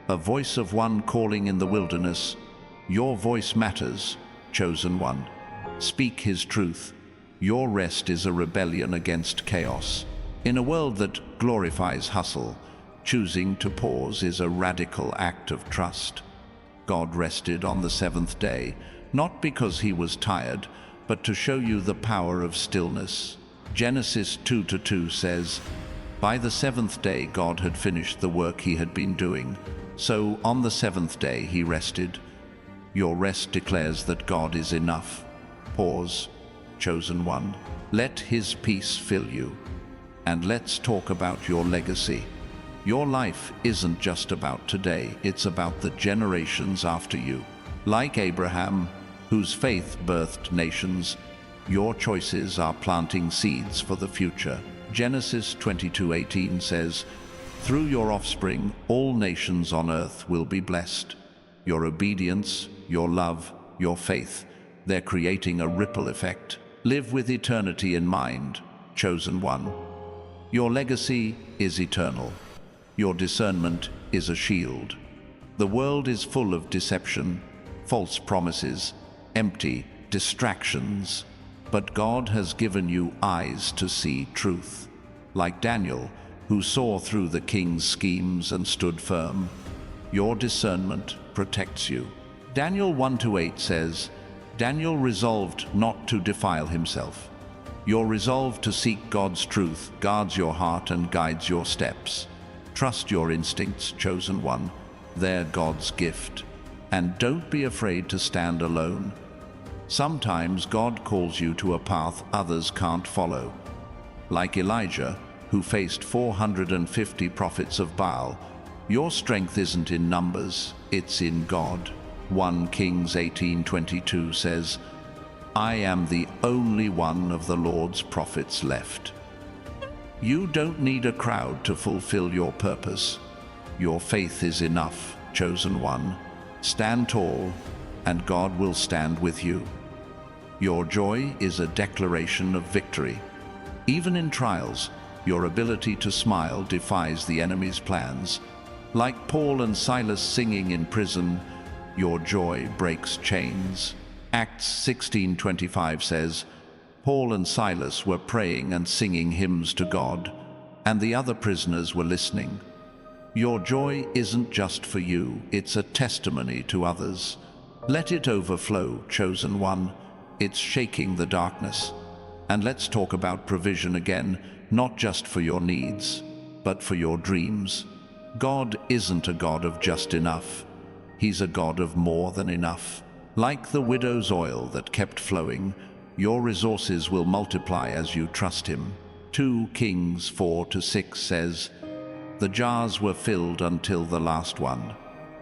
"A voice of one calling in the wilderness, your voice matters, chosen one. Speak his truth. Your rest is a rebellion against chaos." In a world that glorifies hustle, choosing to pause is a radical act of trust. God rested on the 7th day, not because he was tired, but to show you the power of stillness. Genesis 2:2 says, "By the 7th day God had finished the work he had been doing, so on the 7th day he rested." Your rest declares that God is enough. Pause, chosen one. Let his peace fill you. And let's talk about your legacy. Your life isn't just about today, it's about the generations after you. Like Abraham, whose faith birthed nations, your choices are planting seeds for the future. Genesis 22:18 says, "Through your offspring, all nations on earth will be blessed." Your obedience, your love, your faith, they're creating a ripple effect. Live with eternity in mind, chosen one. Your legacy is eternal. Your discernment is a shield. The world is full of deception, false promises, empty distractions. But God has given you eyes to see truth. Like Daniel, who saw through the king's schemes and stood firm, your discernment protects you. Daniel 1-8 says, "Daniel resolved not to defile himself." Your resolve to seek God's truth guards your heart and guides your steps. Trust your instincts, chosen one. They're God's gift. And don't be afraid to stand alone. Sometimes God calls you to a path others can't follow. Like Elijah, who faced 450 prophets of Baal, your strength isn't in numbers, it's in God. 1 Kings 18:22 says, "I am the only one of the Lord's prophets left." You don't need a crowd to fulfill your purpose. Your faith is enough, chosen one. Stand tall, and God will stand with you. Your joy is a declaration of victory. Even in trials, your ability to smile defies the enemy's plans. Like Paul and Silas singing in prison, your joy breaks chains. Acts 16:25 says, "Paul and Silas were praying and singing hymns to God, and the other prisoners were listening." Your joy isn't just for you, it's a testimony to others. Let it overflow, chosen one. It's shaking the darkness. And let's talk about provision again, not just for your needs, but for your dreams. God isn't a God of just enough. He's a God of more than enough. Like the widow's oil that kept flowing, your resources will multiply as you trust Him. 2 Kings 4-6 says, "The jars were filled until the last one."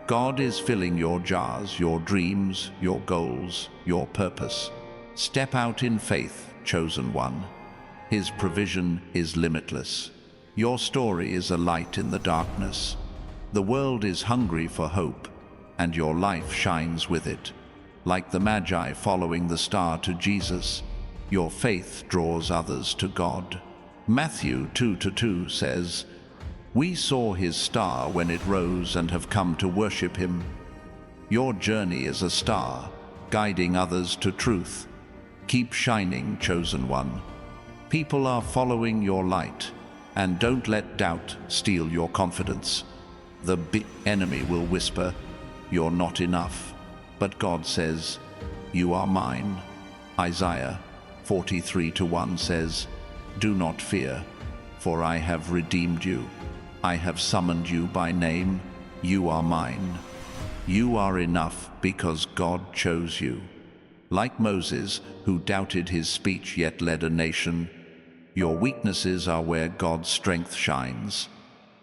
God is filling your jars, your dreams, your goals, your purpose. Step out in faith, chosen one. His provision is limitless. Your story is a light in the darkness. The world is hungry for hope, and your life shines with it. Like the Magi following the star to Jesus, your faith draws others to God. Matthew 2:2 says, "We saw His star when it rose and have come to worship Him." Your journey is a star, guiding others to truth. Keep shining, chosen one. People are following your light, and don't let doubt steal your confidence. The big enemy will whisper, "You're not enough." But God says, "You are mine." Isaiah 43:1 says, "Do not fear, for I have redeemed you. I have summoned you by name. You are mine." You are enough because God chose you. Like Moses, who doubted his speech yet led a nation, your weaknesses are where God's strength shines.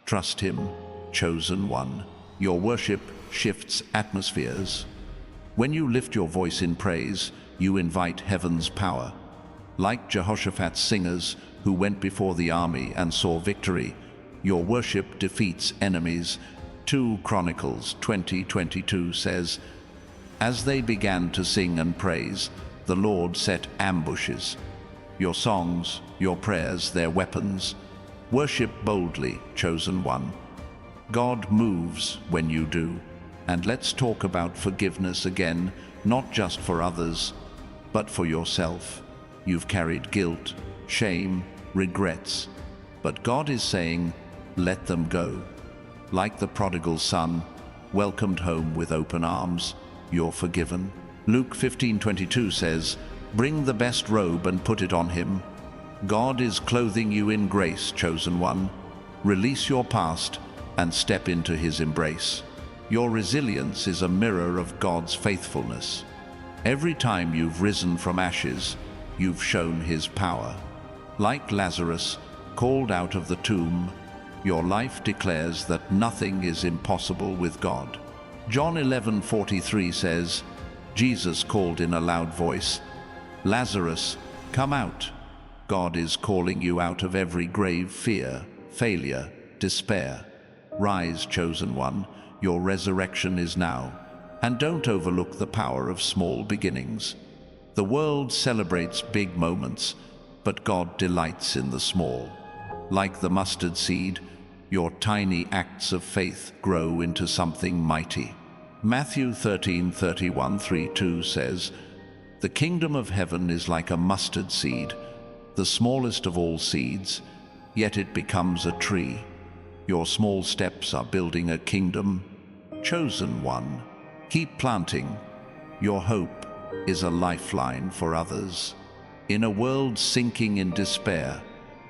Trust Him, chosen one. Your worship shifts atmospheres. When you lift your voice in praise, you invite heaven's power. Like Jehoshaphat's singers who went before the army and saw victory, your worship defeats enemies. 2 Chronicles 20:22 says, "As they began to sing and praise, the Lord set ambushes." Your songs, your prayers, their weapons. Worship boldly, chosen one. God moves when you do. And let's talk about forgiveness again, not just for others, but for yourself. You've carried guilt, shame, regrets, but God is saying, let them go. Like the prodigal son, welcomed home with open arms, you're forgiven. Luke 15:22 says, "Bring the best robe and put it on him." God is clothing you in grace, chosen one. Release your past and step into His embrace. Your resilience is a mirror of God's faithfulness. Every time you've risen from ashes, you've shown His power. Like Lazarus, called out of the tomb, your life declares that nothing is impossible with God. John 11:43 says, Jesus called in a loud voice, "Lazarus, come out." God is calling you out of every grave fear, failure, despair. Rise, chosen one, your resurrection is now. And don't overlook the power of small beginnings. The world celebrates big moments, but God delights in the small. Like the mustard seed, your tiny acts of faith grow into something mighty. Matthew 13:31-32 says, "The kingdom of heaven is like a mustard seed, the smallest of all seeds, yet it becomes a tree." Your small steps are building a kingdom. Chosen one, keep planting. Your hope is a lifeline for others. In a world sinking in despair,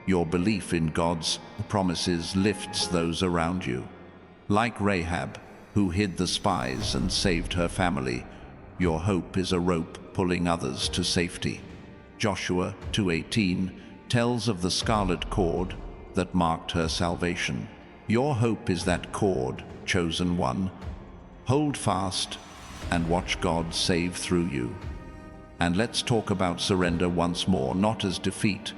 your belief in God's promises lifts those around you. Like Rahab, who hid the spies and saved her family, your hope is a rope pulling others to safety. Joshua 2:18 tells of the scarlet cord that marked her salvation. Your hope is that cord, chosen one. Hold fast and watch God save through you. And let's talk about surrender once more, not as defeat,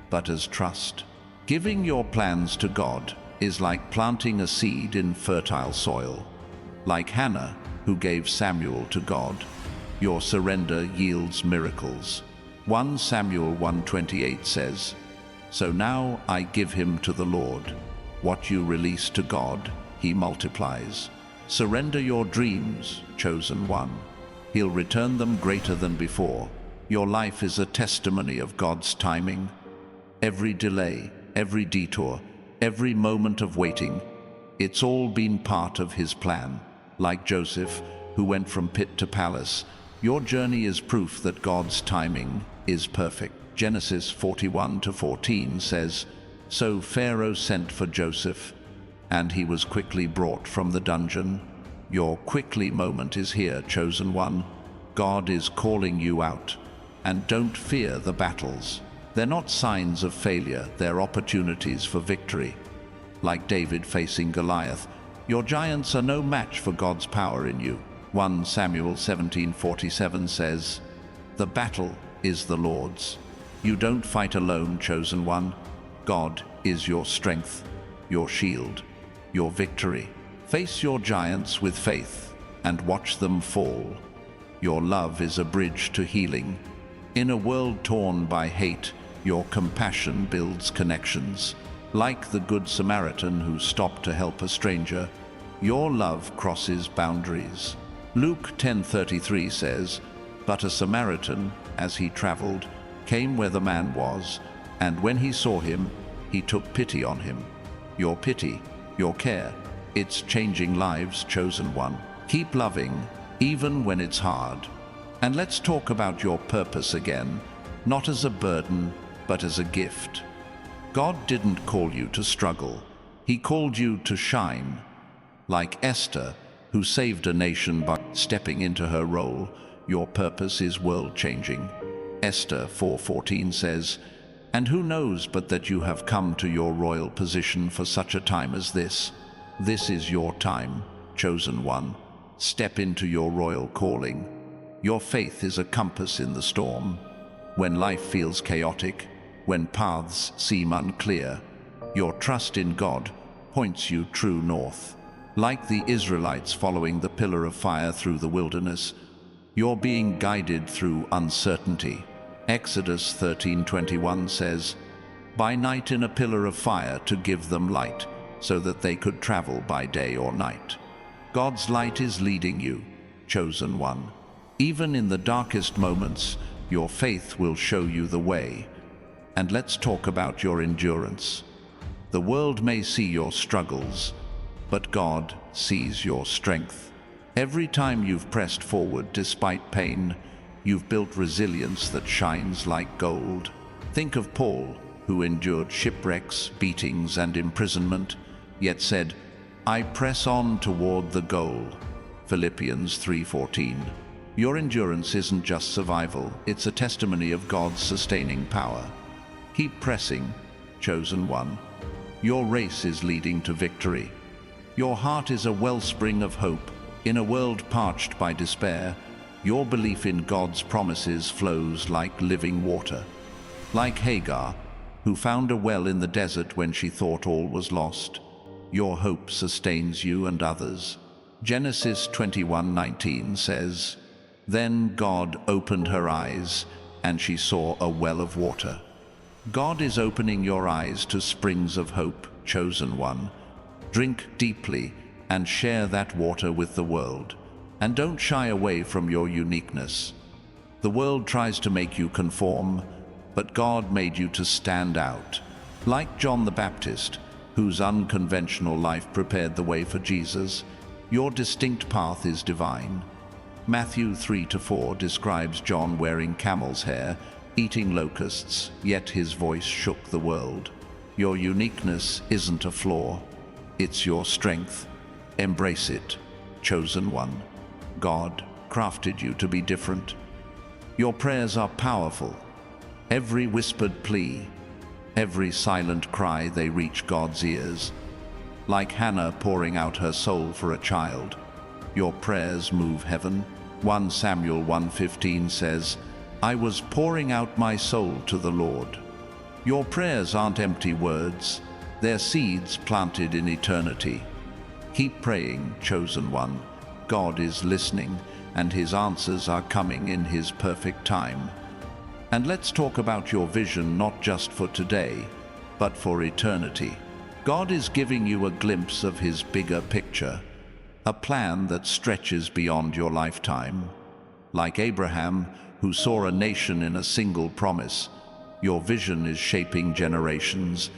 but as trust. Giving your plans to God is like planting a seed in fertile soil. Like Hannah, who gave Samuel to God, your surrender yields miracles. 1 Samuel 1:28 says, "So now I give him to the Lord. What you release to God, He multiplies." Surrender your dreams, chosen one. He'll return them greater than before. Your life is a testimony of God's timing. Every delay, every detour, every moment of waiting, it's all been part of His plan. Like Joseph, who went from pit to palace, your journey is proof that God's timing is perfect. Genesis 41:14 says, "So Pharaoh sent for Joseph, and he was quickly brought from the dungeon." Your quickly moment is here, chosen one. God is calling you out. And don't fear the battles. They're not signs of failure, they're opportunities for victory. Like David facing Goliath, your giants are no match for God's power in you. 1 Samuel 17:47 says, "The battle is the Lord's. You don't fight alone, chosen one. God is your strength, your shield, your victory. Face your giants with faith and watch them fall. Your love is a bridge to healing. In a world torn by hate, your compassion builds connections. Like the Good Samaritan who stopped to help a stranger, your love crosses boundaries." Luke 10:33 says, "But a Samaritan, as he traveled, came where the man was, and when he saw him, he took pity on him." Your pity, your care, it's changing lives, chosen one. Keep loving, even when it's hard. And let's talk about your purpose again, not as a burden, but as a gift. God didn't call you to struggle. He called you to shine. Like Esther, who saved a nation by stepping into her role, your purpose is world-changing. Esther 4:14 says, "And who knows but that you have come to your royal position for such a time as this? This is your time, chosen one. Step into your royal calling. Your faith is a compass in the storm. When life feels chaotic, when paths seem unclear, your trust in God points you true north. Like the Israelites following the pillar of fire through the wilderness, you're being guided through uncertainty. Exodus 13:21 says, "By night in a pillar of fire to give them light, so that they could travel by day or night." God's light is leading you, chosen one. Even in the darkest moments, your faith will show you the way. And let's talk about your endurance. The world may see your struggles, but God sees your strength. Every time you've pressed forward despite pain, you've built resilience that shines like gold. Think of Paul, who endured shipwrecks, beatings, and imprisonment, yet said, "I press on toward the goal." Philippians 3:14. Your endurance isn't just survival, it's a testimony of God's sustaining power. Keep pressing, chosen one. Your race is leading to victory. Your heart is a wellspring of hope. In a world parched by despair, your belief in God's promises flows like living water. Like Hagar, who found a well in the desert when she thought all was lost, your hope sustains you and others. Genesis 21:19 says, "Then God opened her eyes, and she saw a well of water." God is opening your eyes to springs of hope, chosen one. Drink deeply and share that water with the world. And don't shy away from your uniqueness. The world tries to make you conform, but God made you to stand out. Like John the Baptist, whose unconventional life prepared the way for Jesus, your distinct path is divine. Matthew 3-4 describes John wearing camel's hair, eating locusts, yet his voice shook the world. Your uniqueness isn't a flaw. It's your strength. Embrace it, chosen one. God crafted you to be different. Your prayers are powerful. Every whispered plea, every silent cry, they reach God's ears. Like Hannah pouring out her soul for a child, your prayers move heaven. 1 Samuel 1:15 says, "I was pouring out my soul to the Lord." Your prayers aren't empty words. They're seeds planted in eternity. Keep praying, chosen one. God is listening, and his answers are coming in his perfect time. And let's talk about your vision, not just for today, but for eternity. God is giving you a glimpse of his bigger picture, a plan that stretches beyond your lifetime. Like Abraham, who saw a nation in a single promise, your vision is shaping generations.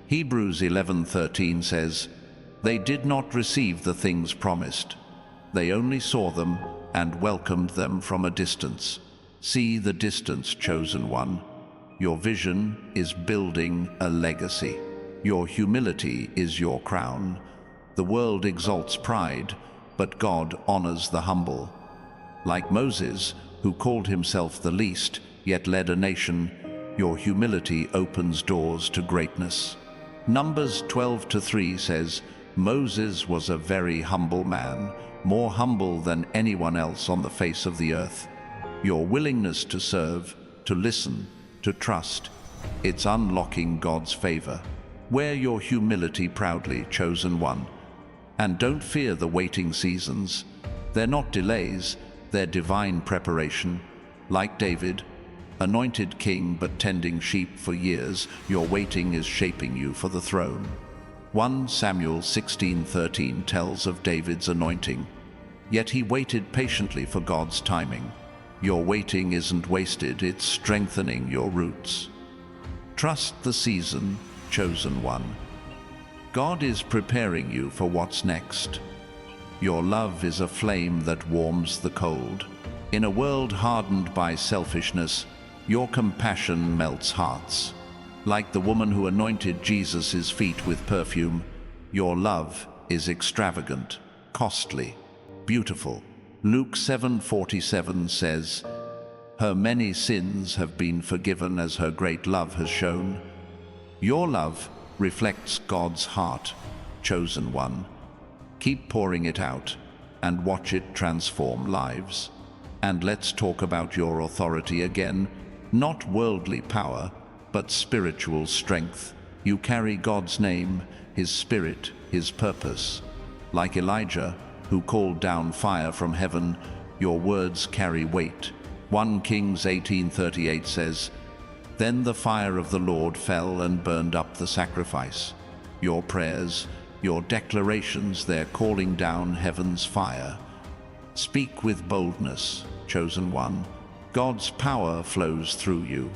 Hebrews 11:13 says, "They did not receive the things promised. They only saw them and welcomed them from a distance." See the distance, chosen one. Your vision is building a legacy. Your humility is your crown. The world exalts pride. but God honors the humble. Like Moses, who called himself the least, yet led a nation, your humility opens doors to greatness. Numbers 12:3 says, Moses was a very humble man, more humble than anyone else on the face of the earth. Your willingness to serve, to listen, to trust, it's unlocking God's favor. Wear your humility proudly, chosen one. And don't fear the waiting seasons. They're not delays, they're divine preparation. Like David, anointed king but tending sheep for years, your waiting is shaping you for the throne. 1 Samuel 16:13 tells of David's anointing. Yet he waited patiently for God's timing. Your waiting isn't wasted, it's strengthening your roots. Trust the season, chosen one. God is preparing you for what's next. Your love is a flame that warms the cold. In a world hardened by selfishness, your compassion melts hearts. Like the woman who anointed Jesus' feet with perfume, your love is extravagant, costly, beautiful. Luke 7:47 says, her many sins have been forgiven as her great love has shown. Your love reflects God's heart, chosen one. Keep pouring it out and watch it transform lives. And let's talk about your authority again, not worldly power, but spiritual strength. You carry God's name, His Spirit, His purpose. Like Elijah, who called down fire from heaven, your words carry weight. 1 Kings 18:38 says, then the fire of the Lord fell and burned up the sacrifice. Your prayers, your declarations, they're calling down heaven's fire. Speak with boldness, chosen one. God's power flows through you.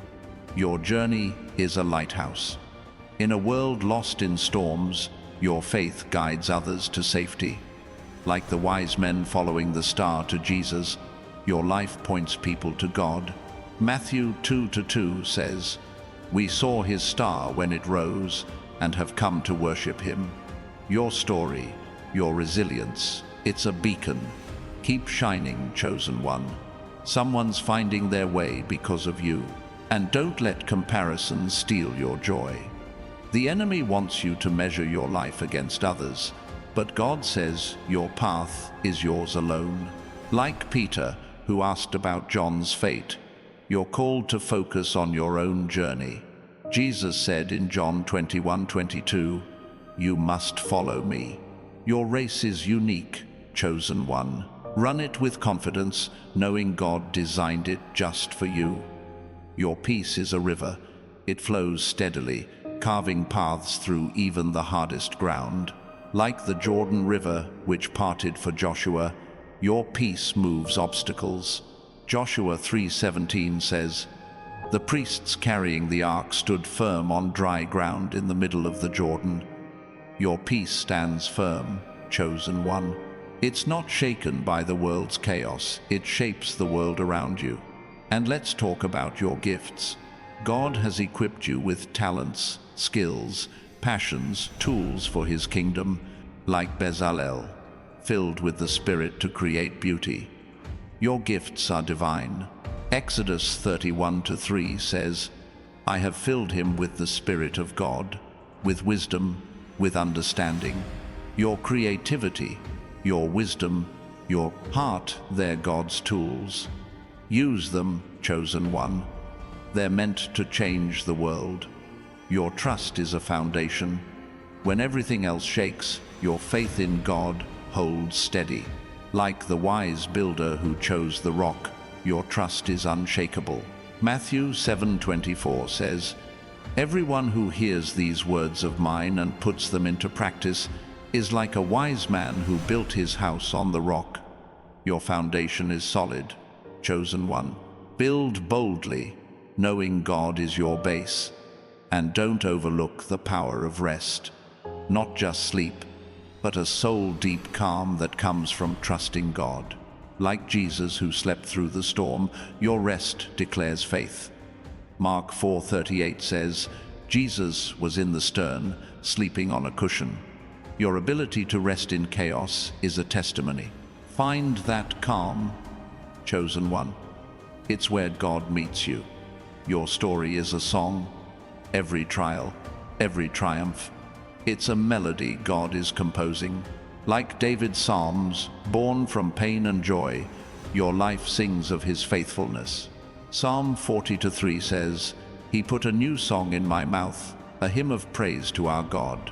Your journey is a lighthouse. In a world lost in storms, your faith guides others to safety. Like the wise men following the star to Jesus, your life points people to God. Matthew 2:2 says, we saw his star when it rose and have come to worship him. Your story, your resilience, it's a beacon. Keep shining, chosen one. Someone's finding their way because of you. And don't let comparison steal your joy. The enemy wants you to measure your life against others, but God says your path is yours alone. Like Peter, who asked about John's fate, you're called to focus on your own journey. Jesus said in John 21:22, you must follow me. Your race is unique, chosen one. Run it with confidence, knowing God designed it just for you. Your peace is a river. It flows steadily, carving paths through even the hardest ground. Like the Jordan River, which parted for Joshua, your peace moves obstacles. Joshua 3:17 says, the priests carrying the ark stood firm on dry ground in the middle of the Jordan. Your peace stands firm, chosen one. It's not shaken by the world's chaos, it shapes the world around you. And let's talk about your gifts. God has equipped you with talents, skills, passions, tools for His kingdom, like Bezalel, filled with the Spirit to create beauty. Your gifts are divine. Exodus 31:3 says, I have filled him with the Spirit of God, with wisdom, with understanding. Your creativity, your wisdom, your heart, they're God's tools. Use them, chosen one. They're meant to change the world. Your trust is a foundation. When everything else shakes, your faith in God holds steady. Like the wise builder who chose the rock, your trust is unshakable. Matthew 7:24 says, everyone who hears these words of mine and puts them into practice is like a wise man who built his house on the rock. Your foundation is solid, chosen one. Build boldly, knowing God is your base. And don't overlook the power of rest. Not just sleep, but a soul-deep calm that comes from trusting God. Like Jesus who slept through the storm, your rest declares faith. Mark 4:38 says, Jesus was in the stern, sleeping on a cushion. Your ability to rest in chaos is a testimony. Find that calm, chosen one. It's where God meets you. Your story is a song. Every trial, every triumph, it's a melody God is composing. Like David's Psalms, born from pain and joy, your life sings of his faithfulness. Psalm 40:3 says, "He put a new song in my mouth, a hymn of praise to our God."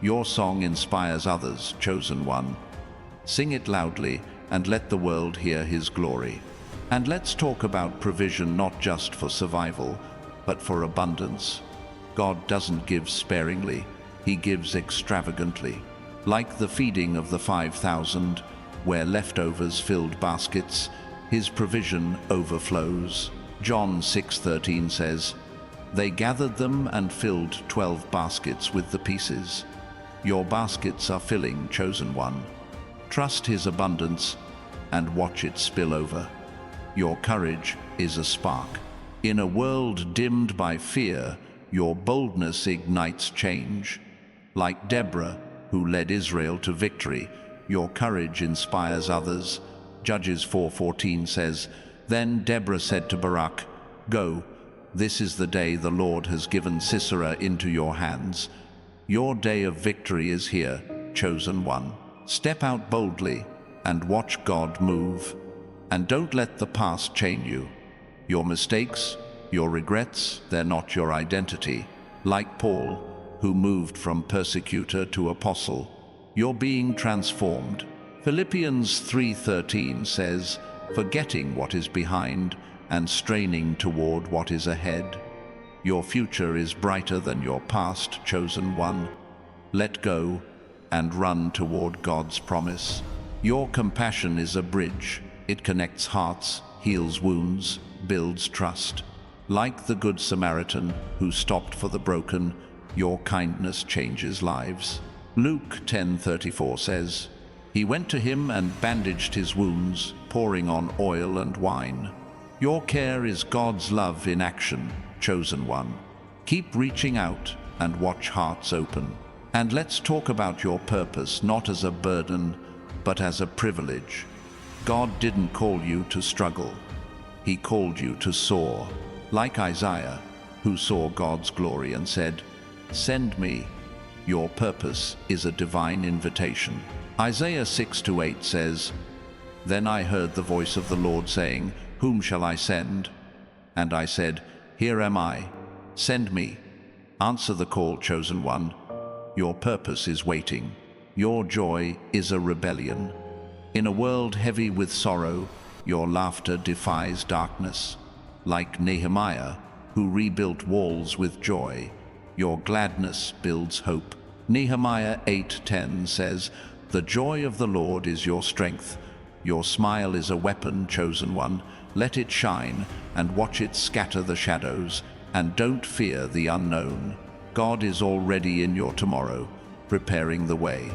Your song inspires others, chosen one. Sing it loudly and let the world hear his glory. And let's talk about provision, not just for survival, but for abundance. God doesn't give sparingly, he gives extravagantly. Like the feeding of the 5,000, where leftovers filled baskets, his provision overflows. John 6:13 says, "They gathered them and filled 12 baskets with the pieces." Your baskets are filling, chosen one. Trust his abundance and watch it spill over. Your courage is a spark. In a world dimmed by fear, your boldness ignites change. Like Deborah, who led Israel to victory, your courage inspires others. Judges 4:14 says, "Then Deborah said to Barak, 'Go, this is the day the Lord has given Sisera into your hands.'" Your day of victory is here, chosen one. Step out boldly and watch God move. And don't let the past chain you. Your mistakes, your regrets, they're not your identity. Like Paul, who moved from persecutor to apostle, you're being transformed. Philippians 3:13 says, "Forgetting what is behind and straining toward what is ahead." Your future is brighter than your past, chosen one. Let go and run toward God's promise. Your compassion is a bridge. It connects hearts, heals wounds, builds trust. Like the Good Samaritan who stopped for the broken, your kindness changes lives. Luke 10:34 says, "He went to him and bandaged his wounds, pouring on oil and wine." Your care is God's love in action, chosen one. Keep reaching out and watch hearts open. And let's talk about your purpose, not as a burden, but as a privilege. God didn't call you to struggle. He called you to soar. Like Isaiah, who saw God's glory and said, "Send me." Your purpose is a divine invitation. Isaiah 6:8 says, "Then I heard the voice of the Lord saying, 'Whom shall I send?' And I said, 'Here am I. Send me.'" Answer the call, chosen one. Your purpose is waiting. Your joy is a rebellion. In a world heavy with sorrow, your laughter defies darkness. Like Nehemiah, who rebuilt walls with joy, your gladness builds hope. Nehemiah 8:10 says, "The joy of the Lord is your strength. Your smile is a weapon, chosen one. Let it shine and watch it scatter the shadows, and don't fear the unknown. God is already in your tomorrow, preparing the way."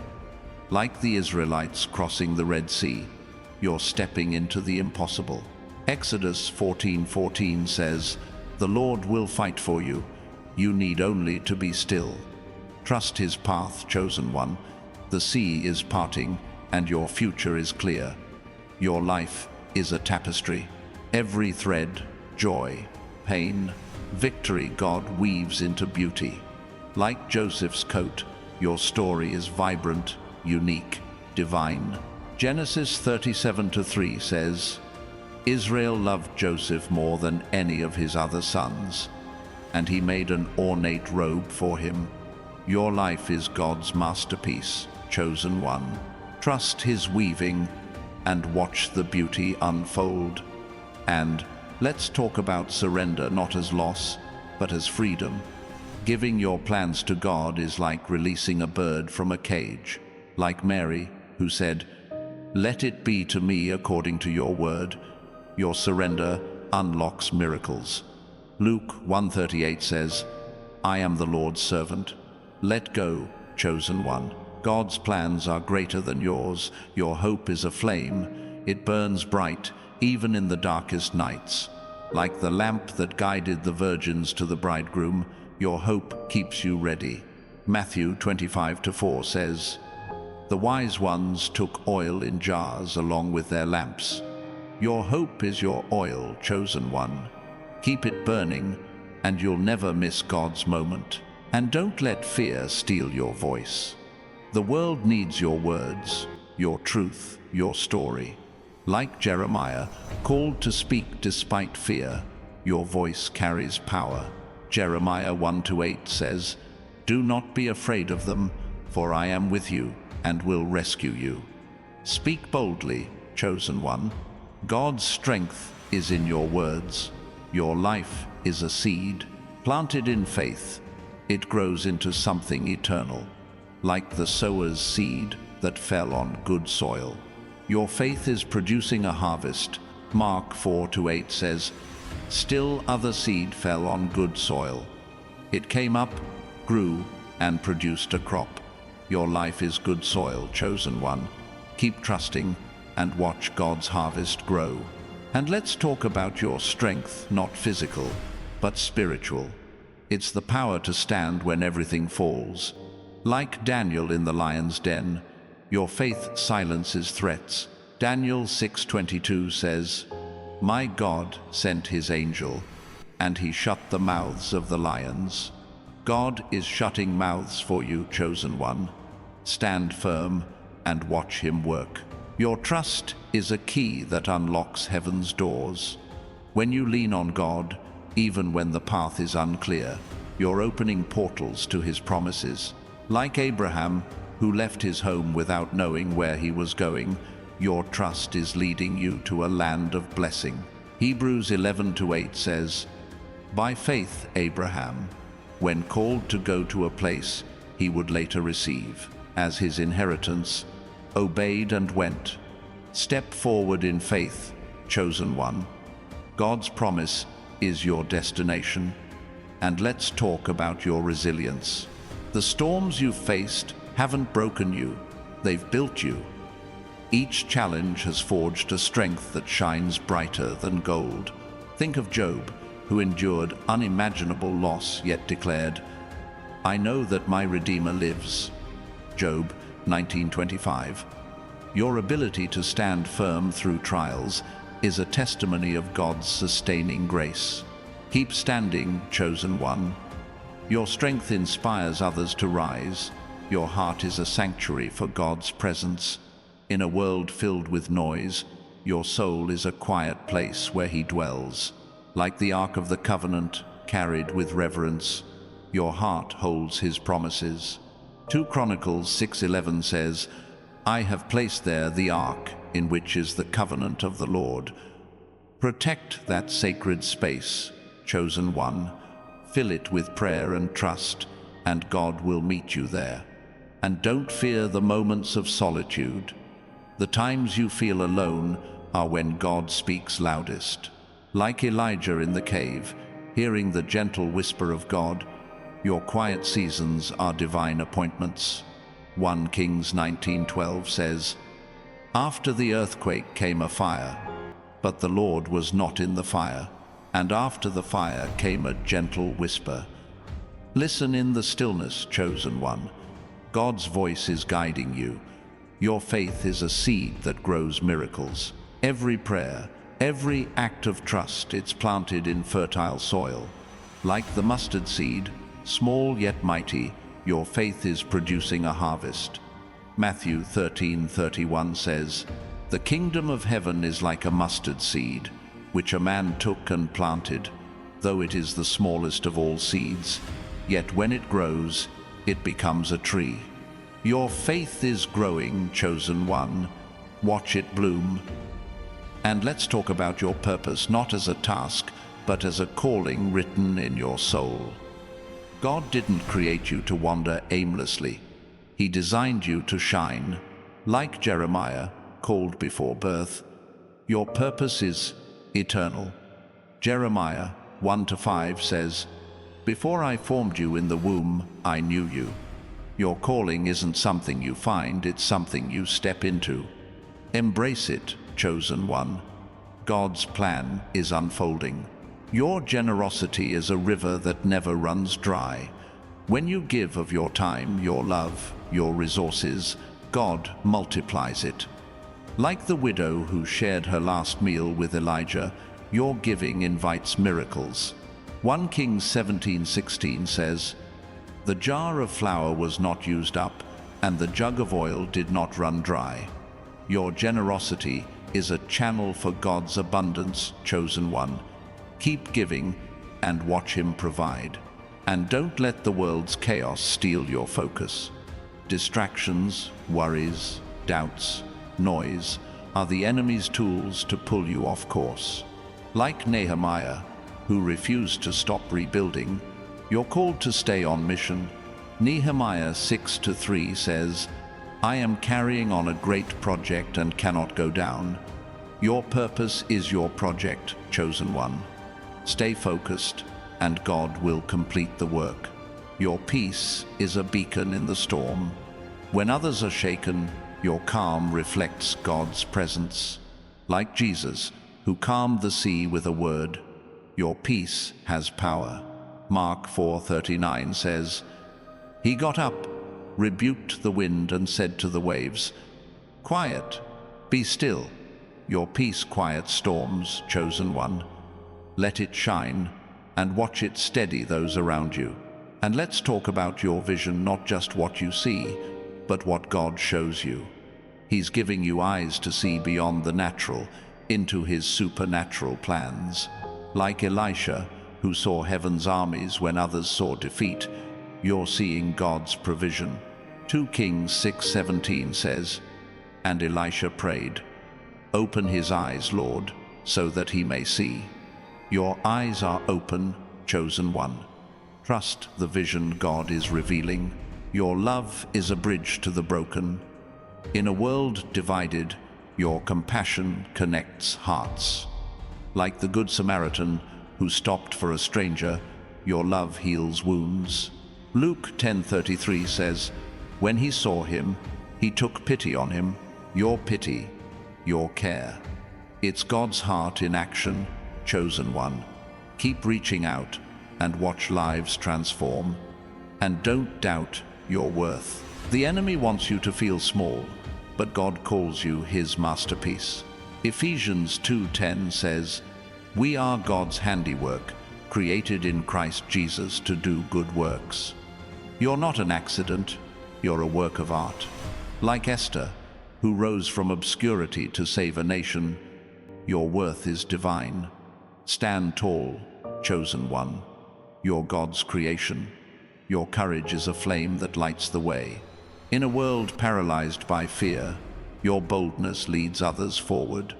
Like the Israelites crossing the Red Sea, you're stepping into the impossible. Exodus 14:14 says, "The Lord will fight for you. You need only to be still." Trust his path, chosen one. The sea is parting and your future is clear. Your life is a tapestry. Every thread, joy, pain, victory God weaves into beauty. Like Joseph's coat, your story is vibrant, unique, divine. Genesis 37:3 says, "Israel loved Joseph more than any of his other sons, and he made an ornate robe for him." Your life is God's masterpiece, chosen one. Trust his weaving and watch the beauty unfold. And let's talk about surrender, not as loss, but as freedom. Giving your plans to God is like releasing a bird from a cage. Like Mary, who said, "Let it be to me according to your word." Your surrender unlocks miracles. Luke 1:38 says, "I am the Lord's servant." Let go, chosen one. God's plans are greater than yours. Your hope is a flame. It burns bright, even in the darkest nights. Like the lamp that guided the virgins to the bridegroom, your hope keeps you ready. Matthew 25:4 says, The wise ones took oil in jars along with their lamps. Your hope is your oil, chosen one. Keep it burning, and you'll never miss God's moment. And don't let fear steal your voice. The world needs your words, your truth, your story. Like Jeremiah, called to speak despite fear, your voice carries power. Jeremiah 1-8 says, "Do not be afraid of them, for I am with you and will rescue you." Speak boldly, chosen one. God's strength is in your words. Your life is a seed, planted in faith. It grows into something eternal, like the sower's seed that fell on good soil. Your faith is producing a harvest. Mark 4-8 says, "Still other seed fell on good soil. It came up, grew, and produced a crop." Your life is good soil, chosen one. Keep trusting and watch God's harvest grow. And let's talk about your strength, not physical, but spiritual. It's the power to stand when everything falls. Like Daniel in the lion's den, your faith silences threats. Daniel 6:22 says, "My God sent his angel, and he shut the mouths of the lions." God is shutting mouths for you, chosen one. Stand firm and watch him work. Your trust is a key that unlocks heaven's doors. When you lean on God, even when the path is unclear, you're opening portals to his promises. Like Abraham, who left his home without knowing where he was going, your trust is leading you to a land of blessing. Hebrews 11:8 says, "By faith Abraham, when called to go to a place he would later receive as his inheritance, obeyed and went." Step forward in faith, chosen one. God's promise is your destination. And let's talk about your resilience. The storms you've faced haven't broken you, they've built you. Each challenge has forged a strength that shines brighter than gold. Think of Job, who endured unimaginable loss yet declared, "I know that my Redeemer lives." Job 19:25. Your ability to stand firm through trials is a testimony of God's sustaining grace. Keep standing, chosen one. Your strength inspires others to rise. Your heart is a sanctuary for God's presence. In a world filled with noise, your soul is a quiet place where he dwells. Like the Ark of the Covenant, carried with reverence, your heart holds his promises. 2 Chronicles 6:11 says, "I have placed there the ark, in which is the covenant of the Lord." Protect that sacred space, chosen one. Fill it with prayer and trust, and God will meet you there. And don't fear the moments of solitude. The times you feel alone are when God speaks loudest. Like Elijah in the cave, hearing the gentle whisper of God, your quiet seasons are divine appointments. 1 Kings 19:12 says, "After the earthquake came a fire, but the Lord was not in the fire. And after the fire came a gentle whisper." Listen in the stillness, chosen one. God's voice is guiding you. Your faith is a seed that grows miracles. Every prayer, every act of trust, it's planted in fertile soil. Like the mustard seed, small yet mighty, your faith is producing a harvest. Matthew 13:31 says, "The kingdom of heaven is like a mustard seed, which a man took and planted. Though it is the smallest of all seeds, yet when it grows, it becomes a tree." Your faith is growing, chosen one. Watch it bloom. And let's talk about your purpose, not as a task, but as a calling written in your soul. God didn't create you to wander aimlessly. He designed you to shine. Like Jeremiah, called before birth, your purpose is eternal. Jeremiah 1-5 says, "Before I formed you in the womb, I knew you." Your calling isn't something you find, it's something you step into. Embrace it, chosen one. God's plan is unfolding. Your generosity is a river that never runs dry. When you give of your time, your love, your resources, God multiplies it. Like the widow who shared her last meal with Elijah, your giving invites miracles. 1 Kings 17:16 says, "The jar of flour was not used up, and the jug of oil did not run dry." Your generosity is a channel for God's abundance, chosen one. Keep giving and watch Him provide. And don't let the world's chaos steal your focus. Distractions, worries, doubts, noise are the enemy's tools to pull you off course. Like Nehemiah, who refused to stop rebuilding, you're called to stay on mission. Nehemiah 6:3 says, "I am carrying on a great project and cannot go down." Your purpose is your project, chosen one. Stay focused, and God will complete the work. Your peace is a beacon in the storm. When others are shaken, your calm reflects God's presence. Like Jesus, who calmed the sea with a word, your peace has power. Mark 4:39 says, "He got up, rebuked the wind, and said to the waves, 'Quiet, be still.' Your peace quiets storms, chosen one. Let it shine, and watch it steady those around you. And let's talk about your vision, not just what you see, but what God shows you. He's giving you eyes to see beyond the natural, into His supernatural plans. Like Elisha, who saw heaven's armies when others saw defeat, you're seeing God's provision. 2 Kings 6:17 says, "And Elisha prayed, 'Open his eyes, Lord, so that he may see.'" Your eyes are open, chosen one. Trust the vision God is revealing. Your love is a bridge to the broken. In a world divided, your compassion connects hearts. Like the Good Samaritan who stopped for a stranger, your love heals wounds. Luke 10:33 says, "When he saw him, he took pity on him." Your pity, your care. It's God's heart in action, chosen one. Keep reaching out and watch lives transform. And don't doubt your worth. The enemy wants you to feel small, but God calls you His masterpiece. Ephesians 2:10 says, "We are God's handiwork, created in Christ Jesus to do good works." You're not an accident, you're a work of art. Like Esther, who rose from obscurity to save a nation, your worth is divine. Stand tall, chosen one. You're God's creation. Your courage is a flame that lights the way. In a world paralyzed by fear, your boldness leads others forward.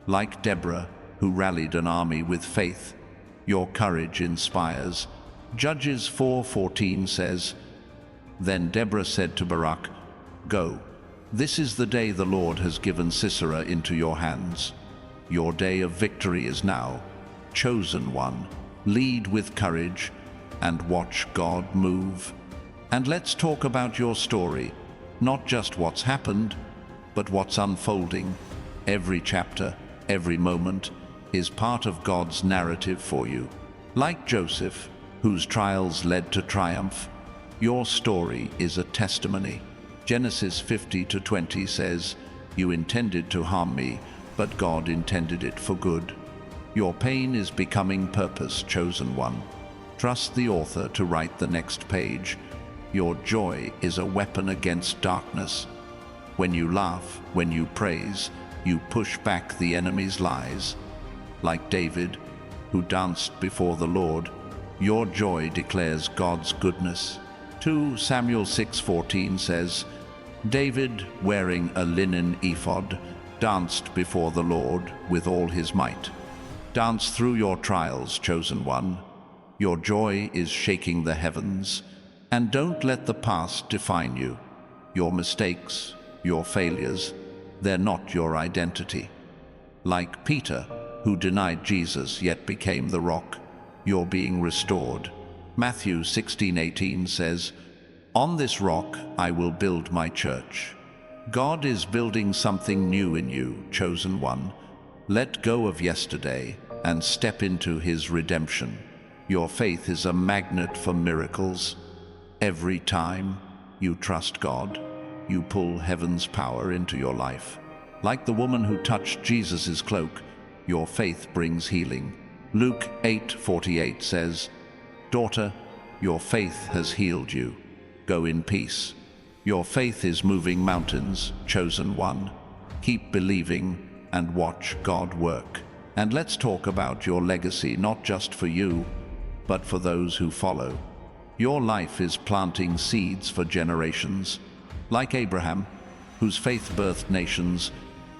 Like Deborah, who rallied an army with faith, your courage inspires. Judges 4:14 says, "Then Deborah said to Barak, 'Go, this is the day the Lord has given Sisera into your hands.' Your day of victory is now, chosen one. Lead with courage and watch God move. And let's talk about your story, not just what's happened, but what's unfolding. Every chapter, every moment is part of God's narrative for you. Like Joseph, whose trials led to triumph, your story is a testimony. Genesis 50:20 says, "You intended to harm me, but God intended it for good." Your pain is becoming purpose, chosen one. Trust the author to write the next page. Your joy is a weapon against darkness. When you laugh, when you praise, you push back the enemy's lies. Like David, who danced before the Lord, your joy declares God's goodness. 2 Samuel 6:14 says, "David, wearing a linen ephod, danced before the Lord with all his might." Dance through your trials, chosen one. Your joy is shaking the heavens. And don't let the past define you. Your mistakes, your failures, they're not your identity. Like Peter, who denied Jesus yet became the rock, you're being restored. Matthew 16:18 says, "On this rock I will build my church." God is building something new in you, chosen one. Let go of yesterday and step into His redemption. Your faith is a magnet for miracles. Every time you trust God, you pull heaven's power into your life. Like the woman who touched Jesus' cloak, your faith brings healing. Luke 8:48 says, "Daughter, your faith has healed you. Go in peace." Your faith is moving mountains, chosen one. Keep believing and watch God work. And let's talk about your legacy, not just for you, but for those who follow. Your life is planting seeds for generations. Like Abraham, whose faith birthed nations,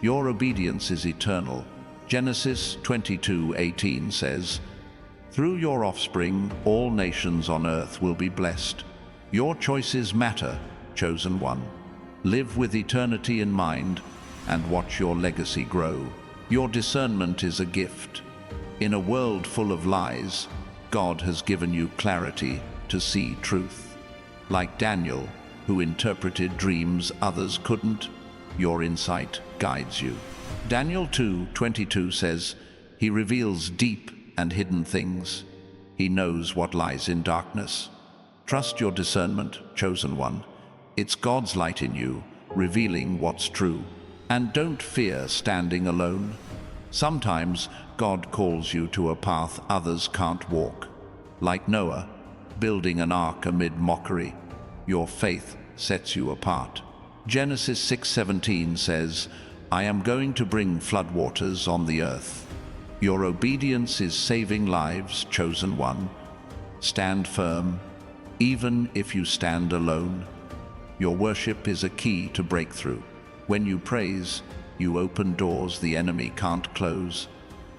your obedience is eternal. Genesis 22:18 says, "Through your offspring, all nations on earth will be blessed." Your choices matter, chosen one. Live with eternity in mind and watch your legacy grow. Your discernment is a gift. In a world full of lies, God has given you clarity to see truth. Like Daniel, who interpreted dreams others couldn't, your insight guides you. Daniel 2:22 says, "He reveals deep and hidden things. He knows what lies in darkness." Trust your discernment, chosen one. It's God's light in you, revealing what's true. And don't fear standing alone. Sometimes God calls you to a path others can't walk. Like Noah, building an ark amid mockery, your faith sets you apart. Genesis 6:17 says, "I am going to bring floodwaters on the earth." Your obedience is saving lives, chosen one. Stand firm, even if you stand alone. Your worship is a key to breakthrough. When you praise, you open doors the enemy can't close.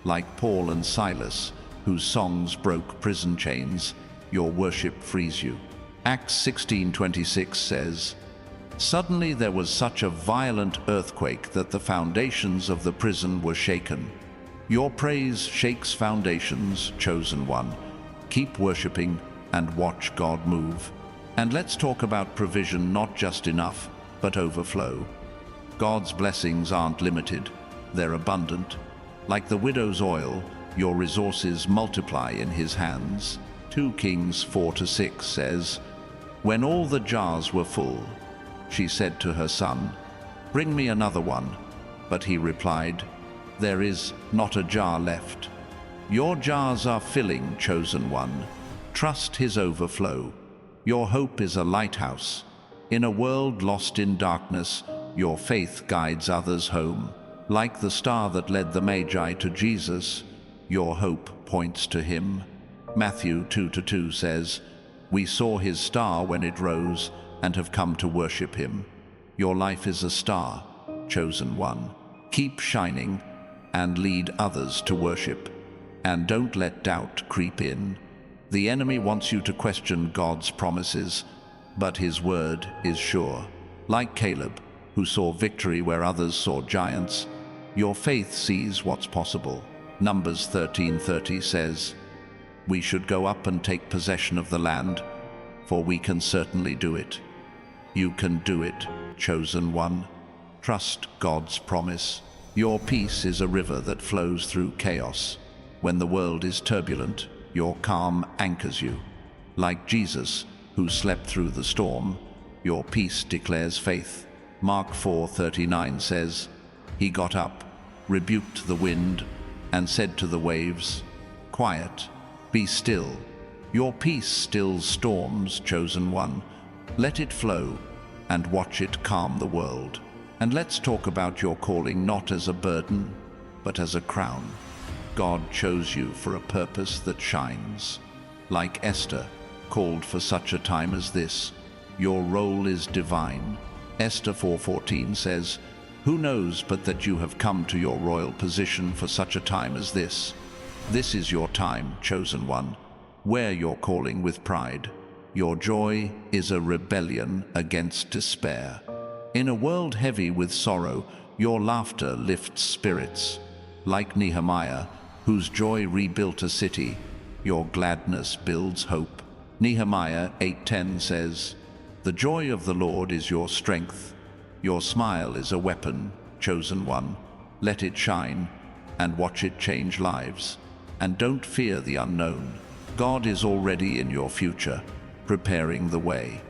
Like Paul and Silas, whose songs broke prison chains, your worship frees you. Acts 16:26 says, "Suddenly there was such a violent earthquake that the foundations of the prison were shaken." Your praise shakes foundations, chosen one. Keep worshiping and watch God move. And let's talk about provision, not just enough, but overflow. God's blessings aren't limited, they're abundant. Like the widow's oil, your resources multiply in his hands. 2 Kings 4-6 says, "When all the jars were full, she said to her son, 'Bring me another one.' But he replied, 'There is not a jar left.'" Your jars are filling, chosen one. Trust his overflow. Your hope is a lighthouse. In a world lost in darkness, your faith guides others home. Like the star that led the Magi to Jesus, your hope points to him. Matthew 2:2 says, "We saw his star when it rose and have come to worship him." Your life is a star, chosen one. Keep shining and lead others to worship. And don't let doubt creep in. The enemy wants you to question God's promises, but his word is sure. Like Caleb, who saw victory where others saw giants, your faith sees what's possible. Numbers 13:30 says, "We should go up and take possession of the land, for we can certainly do it." You can do it, chosen one. Trust God's promise. Your peace is a river that flows through chaos. When the world is turbulent, your calm anchors you. Like Jesus, who slept through the storm, your peace declares faith. Mark 4:39 says, "He got up, rebuked the wind, and said to the waves, 'Quiet, be still.'" Your peace stills storms, chosen one. Let it flow and watch it calm the world. And let's talk about your calling, not as a burden, but as a crown. God chose you for a purpose that shines. Like Esther, called for such a time as this, your role is divine. Esther 4:14 says, "Who knows but that you have come to your royal position for such a time as this?" This is your time, chosen one. Wear your calling with pride. Your joy is a rebellion against despair. In a world heavy with sorrow, your laughter lifts spirits. Like Nehemiah, whose joy rebuilt a city, your gladness builds hope. Nehemiah 8:10 says, "The joy of the Lord is your strength. Your smile is a weapon, chosen one. Let it shine and watch it change lives. And don't fear the unknown. God is already in your future, preparing the way."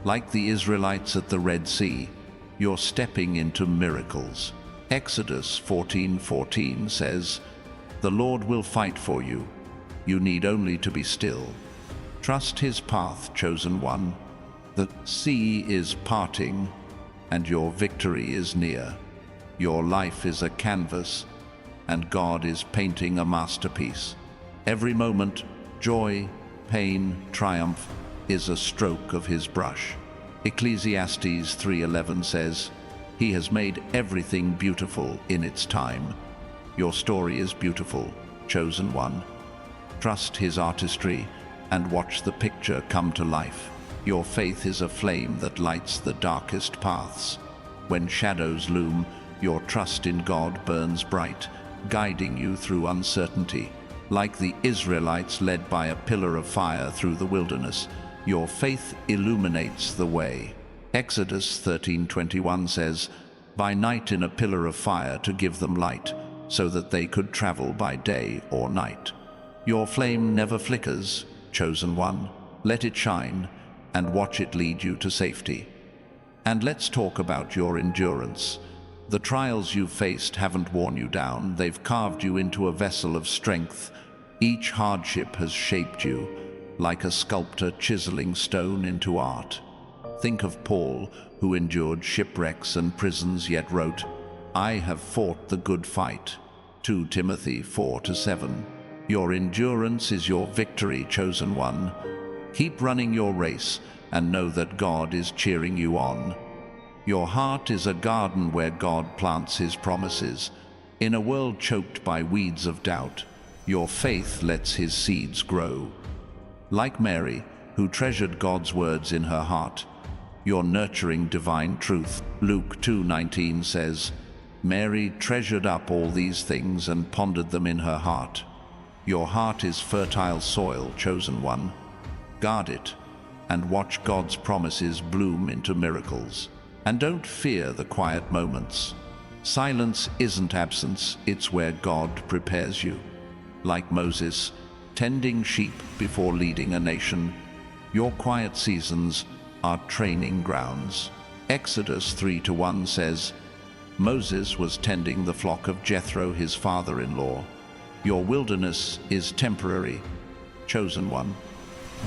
Like the Israelites at the Red Sea, You're stepping into miracles. Exodus 14:14 says, "The Lord will fight for you. You need only to be still." Trust his path, chosen one. The sea is parting, and your victory is near. Your life is a canvas, and God is painting a masterpiece. Every moment, joy, pain, triumph, is a stroke of his brush. Ecclesiastes 3:11 says, "He has made everything beautiful in its time." Your story is beautiful, chosen one. Trust his artistry and watch the picture come to life. Your faith is a flame that lights the darkest paths. When shadows loom, your trust in God burns bright, guiding you through uncertainty. Like the Israelites led by a pillar of fire through the wilderness, your faith illuminates the way. Exodus 13:21 says, "By night in a pillar of fire to give them light, so that they could travel by day or night." Your flame never flickers, chosen one. Let it shine and watch it lead you to safety. And let's talk about your endurance. The trials you've faced haven't worn you down, they've carved you into a vessel of strength. Each hardship has shaped you, like a sculptor chiseling stone into art. Think of Paul, who endured shipwrecks and prisons yet wrote, "I have fought the good fight." 2 Timothy 4:7. Your endurance is your victory, chosen one. Keep running your race and know that God is cheering you on. Your heart is a garden where God plants his promises. In a world choked by weeds of doubt, your faith lets his seeds grow. Like Mary, who treasured God's words in her heart, you're nurturing divine truth. Luke 2:19 says, "Mary treasured up all these things and pondered them in her heart." Your heart is fertile soil, chosen one. Guard it and watch God's promises bloom into miracles. And don't fear the quiet moments. Silence isn't absence, it's where God prepares you. Like Moses, tending sheep before leading a nation, your quiet seasons are training grounds. Exodus 3:1 says, "Moses was tending the flock of Jethro, his father-in-law." Your wilderness is temporary, chosen one.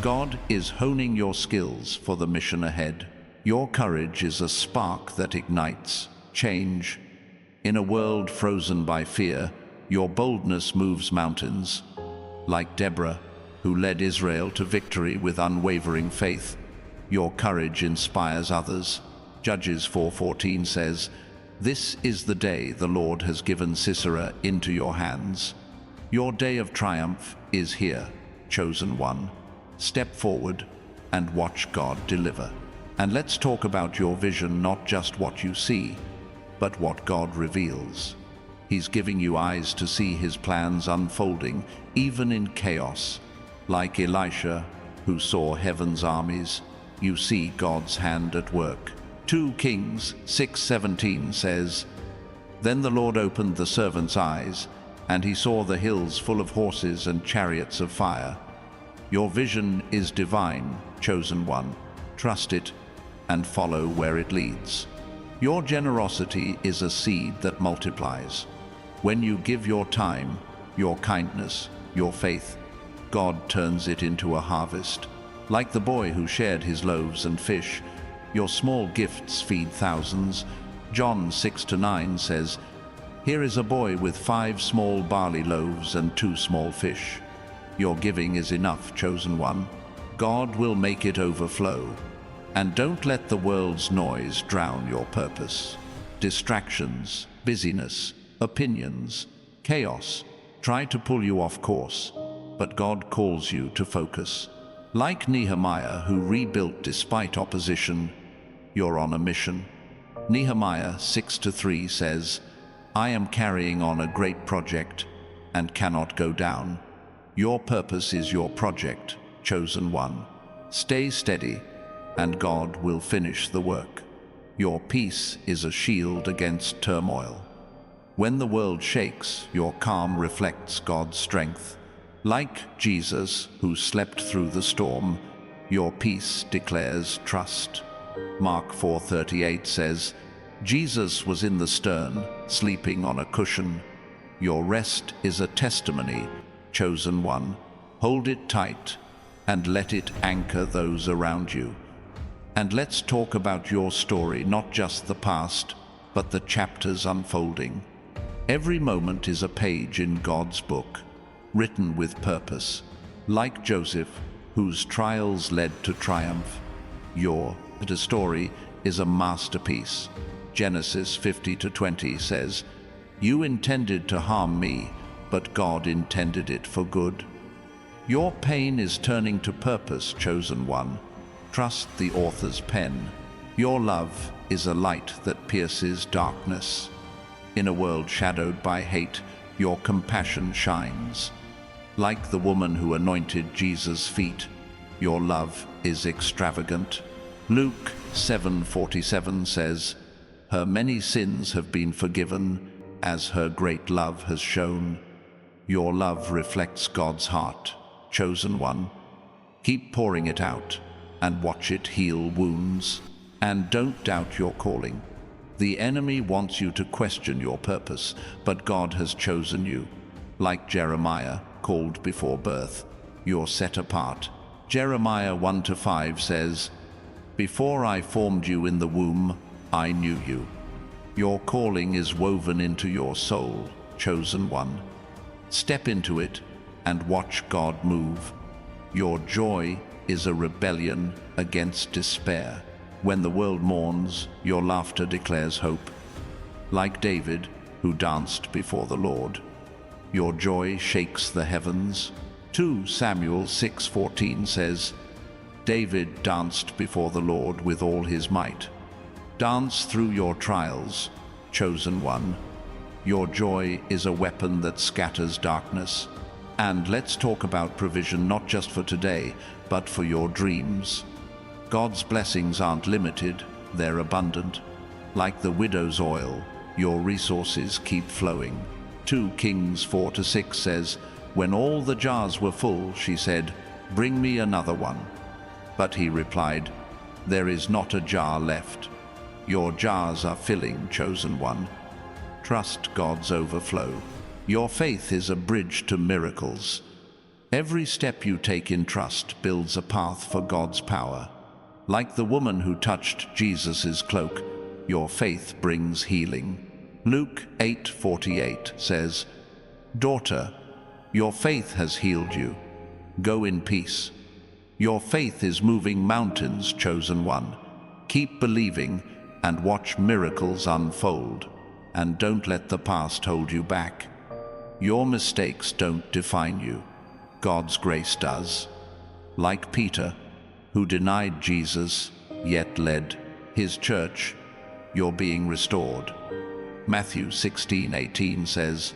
God is honing your skills for the mission ahead. Your courage is a spark that ignites change. In a world frozen by fear, your boldness moves mountains. Like Deborah, who led Israel to victory with unwavering faith, your courage inspires others. Judges 4:14 says, "This is the day the Lord has given Sisera into your hands." Your day of triumph is here, chosen one. Step forward and watch God deliver. And let's talk about your vision, not just what you see, but what God reveals. He's giving you eyes to see his plans unfolding, even in chaos. Like Elisha, who saw heaven's armies, you see God's hand at work. 2 Kings 6:17 says, "Then the Lord opened the servant's eyes, and he saw the hills full of horses and chariots of fire." Your vision is divine, chosen one. Trust it and follow where it leads. Your generosity is a seed that multiplies. When you give your time, your kindness, your faith, God turns it into a harvest. Like the boy who shared his loaves and fish, your small gifts feed thousands. John 6:9 says, "Here is a boy with 5 small barley loaves and 2 small fish." Your giving is enough, chosen one. God will make it overflow. And don't let the world's noise drown your purpose. Distractions, busyness, opinions, chaos try to pull you off course, but God calls you to focus. Like Nehemiah, who rebuilt despite opposition, you're on a mission. Nehemiah 6:3 says, "I am carrying on a great project and cannot go down." Your purpose is your project, chosen one. Stay steady, and God will finish the work. Your peace is a shield against turmoil. When the world shakes, your calm reflects God's strength. Like Jesus, who slept through the storm, your peace declares trust. Mark 4:38 says, Jesus was in the stern, sleeping on a cushion. Your rest is a testimony, chosen one. Hold it tight and let it anchor those around you. And let's talk about your story, not just the past, but the chapters unfolding. Every moment is a page in God's book, written with purpose. Like Joseph, whose trials led to triumph, your story is a masterpiece. Genesis 50:20 says, "You intended to harm me, but God intended it for good." Your pain is turning to purpose, chosen one. Trust the author's pen. Your love is a light that pierces darkness. In a world shadowed by hate, your compassion shines. Like the woman who anointed Jesus' feet, your love is extravagant. Luke 7:47 says, "Her many sins have been forgiven, as her great love has shown." Your love reflects God's heart, chosen one. Keep pouring it out and watch it heal wounds. And don't doubt your calling. The enemy wants you to question your purpose, but God has chosen you. Like Jeremiah, called before birth, you're set apart. Jeremiah 1-5 says, "Before I formed you in the womb, I knew you." Your calling is woven into your soul, chosen one. Step into it and watch God move. Your joy is a rebellion against despair. When the world mourns, your laughter declares hope. Like David, who danced before the Lord, your joy shakes the heavens. 2 Samuel 6:14 says, "David danced before the Lord with all his might." Dance through your trials, chosen one. Your joy is a weapon that scatters darkness. And let's talk about provision, not just for today, but for your dreams. God's blessings aren't limited, they're abundant. Like the widow's oil, your resources keep flowing. 2 Kings 4-6 says, "When all the jars were full, she said, 'Bring me another one.' But he replied, 'There is not a jar left.' Your jars are filling, chosen one. Trust God's overflow. Your faith is a bridge to miracles. Every step you take in trust builds a path for God's power. Like the woman who touched Jesus' cloak, your faith brings healing. Luke 8:48 says, "Daughter, your faith has healed you. Go in peace." Your faith is moving mountains, chosen one. Keep believing and watch miracles unfold. And don't let the past hold you back. Your mistakes don't define you. God's grace does. Like Peter, who denied Jesus, yet led his church, you're being restored. Matthew 16:18 says,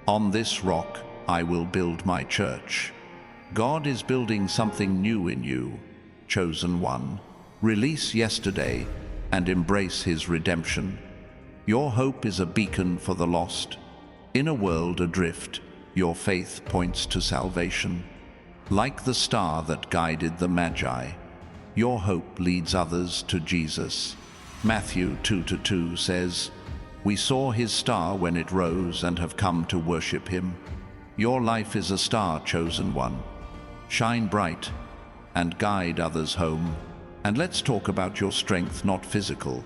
"On this rock I will build my church." God is building something new in you, chosen one. Release yesterday and embrace his redemption. Your hope is a beacon for the lost. In a world adrift, your faith points to salvation. Like the star that guided the Magi, your hope leads others to Jesus. Matthew 2:2 says, "We saw his star when it rose and have come to worship him." Your life is a star, chosen one. Shine bright and guide others home. And let's talk about your strength, not physical,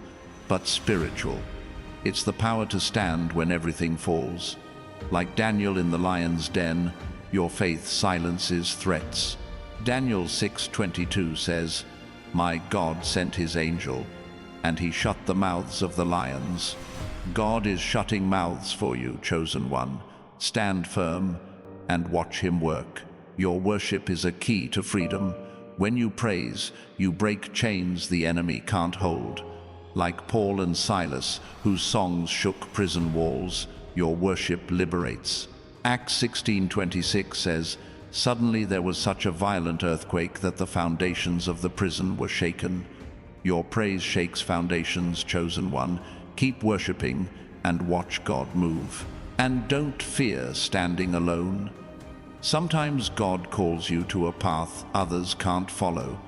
but spiritual. It's the power to stand when everything falls. Like Daniel in the lion's den, your faith silences threats. Daniel 6:22 says, "My God sent his angel, and he shut the mouths of the lions." God is shutting mouths for you, chosen one. Stand firm and watch him work. Your worship is a key to freedom. When you praise, you break chains the enemy can't hold. Like Paul and Silas, whose songs shook prison walls, your worship liberates. Acts 16:26 says, "Suddenly there was such a violent earthquake that the foundations of the prison were shaken." Your praise shakes foundations, chosen one. Keep worshiping and watch God move. And don't fear standing alone. Sometimes God calls you to a path others can't follow.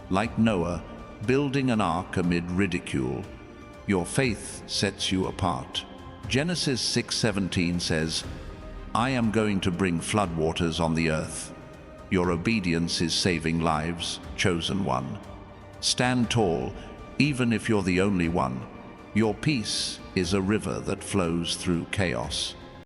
Like Noah, building an ark amid ridicule, Your faith sets you apart. Genesis 6:17 says, I am going to bring floodwaters on the earth. Your obedience is saving lives, chosen one. Stand tall, even if you're the only one. Your peace is a river that flows through chaos.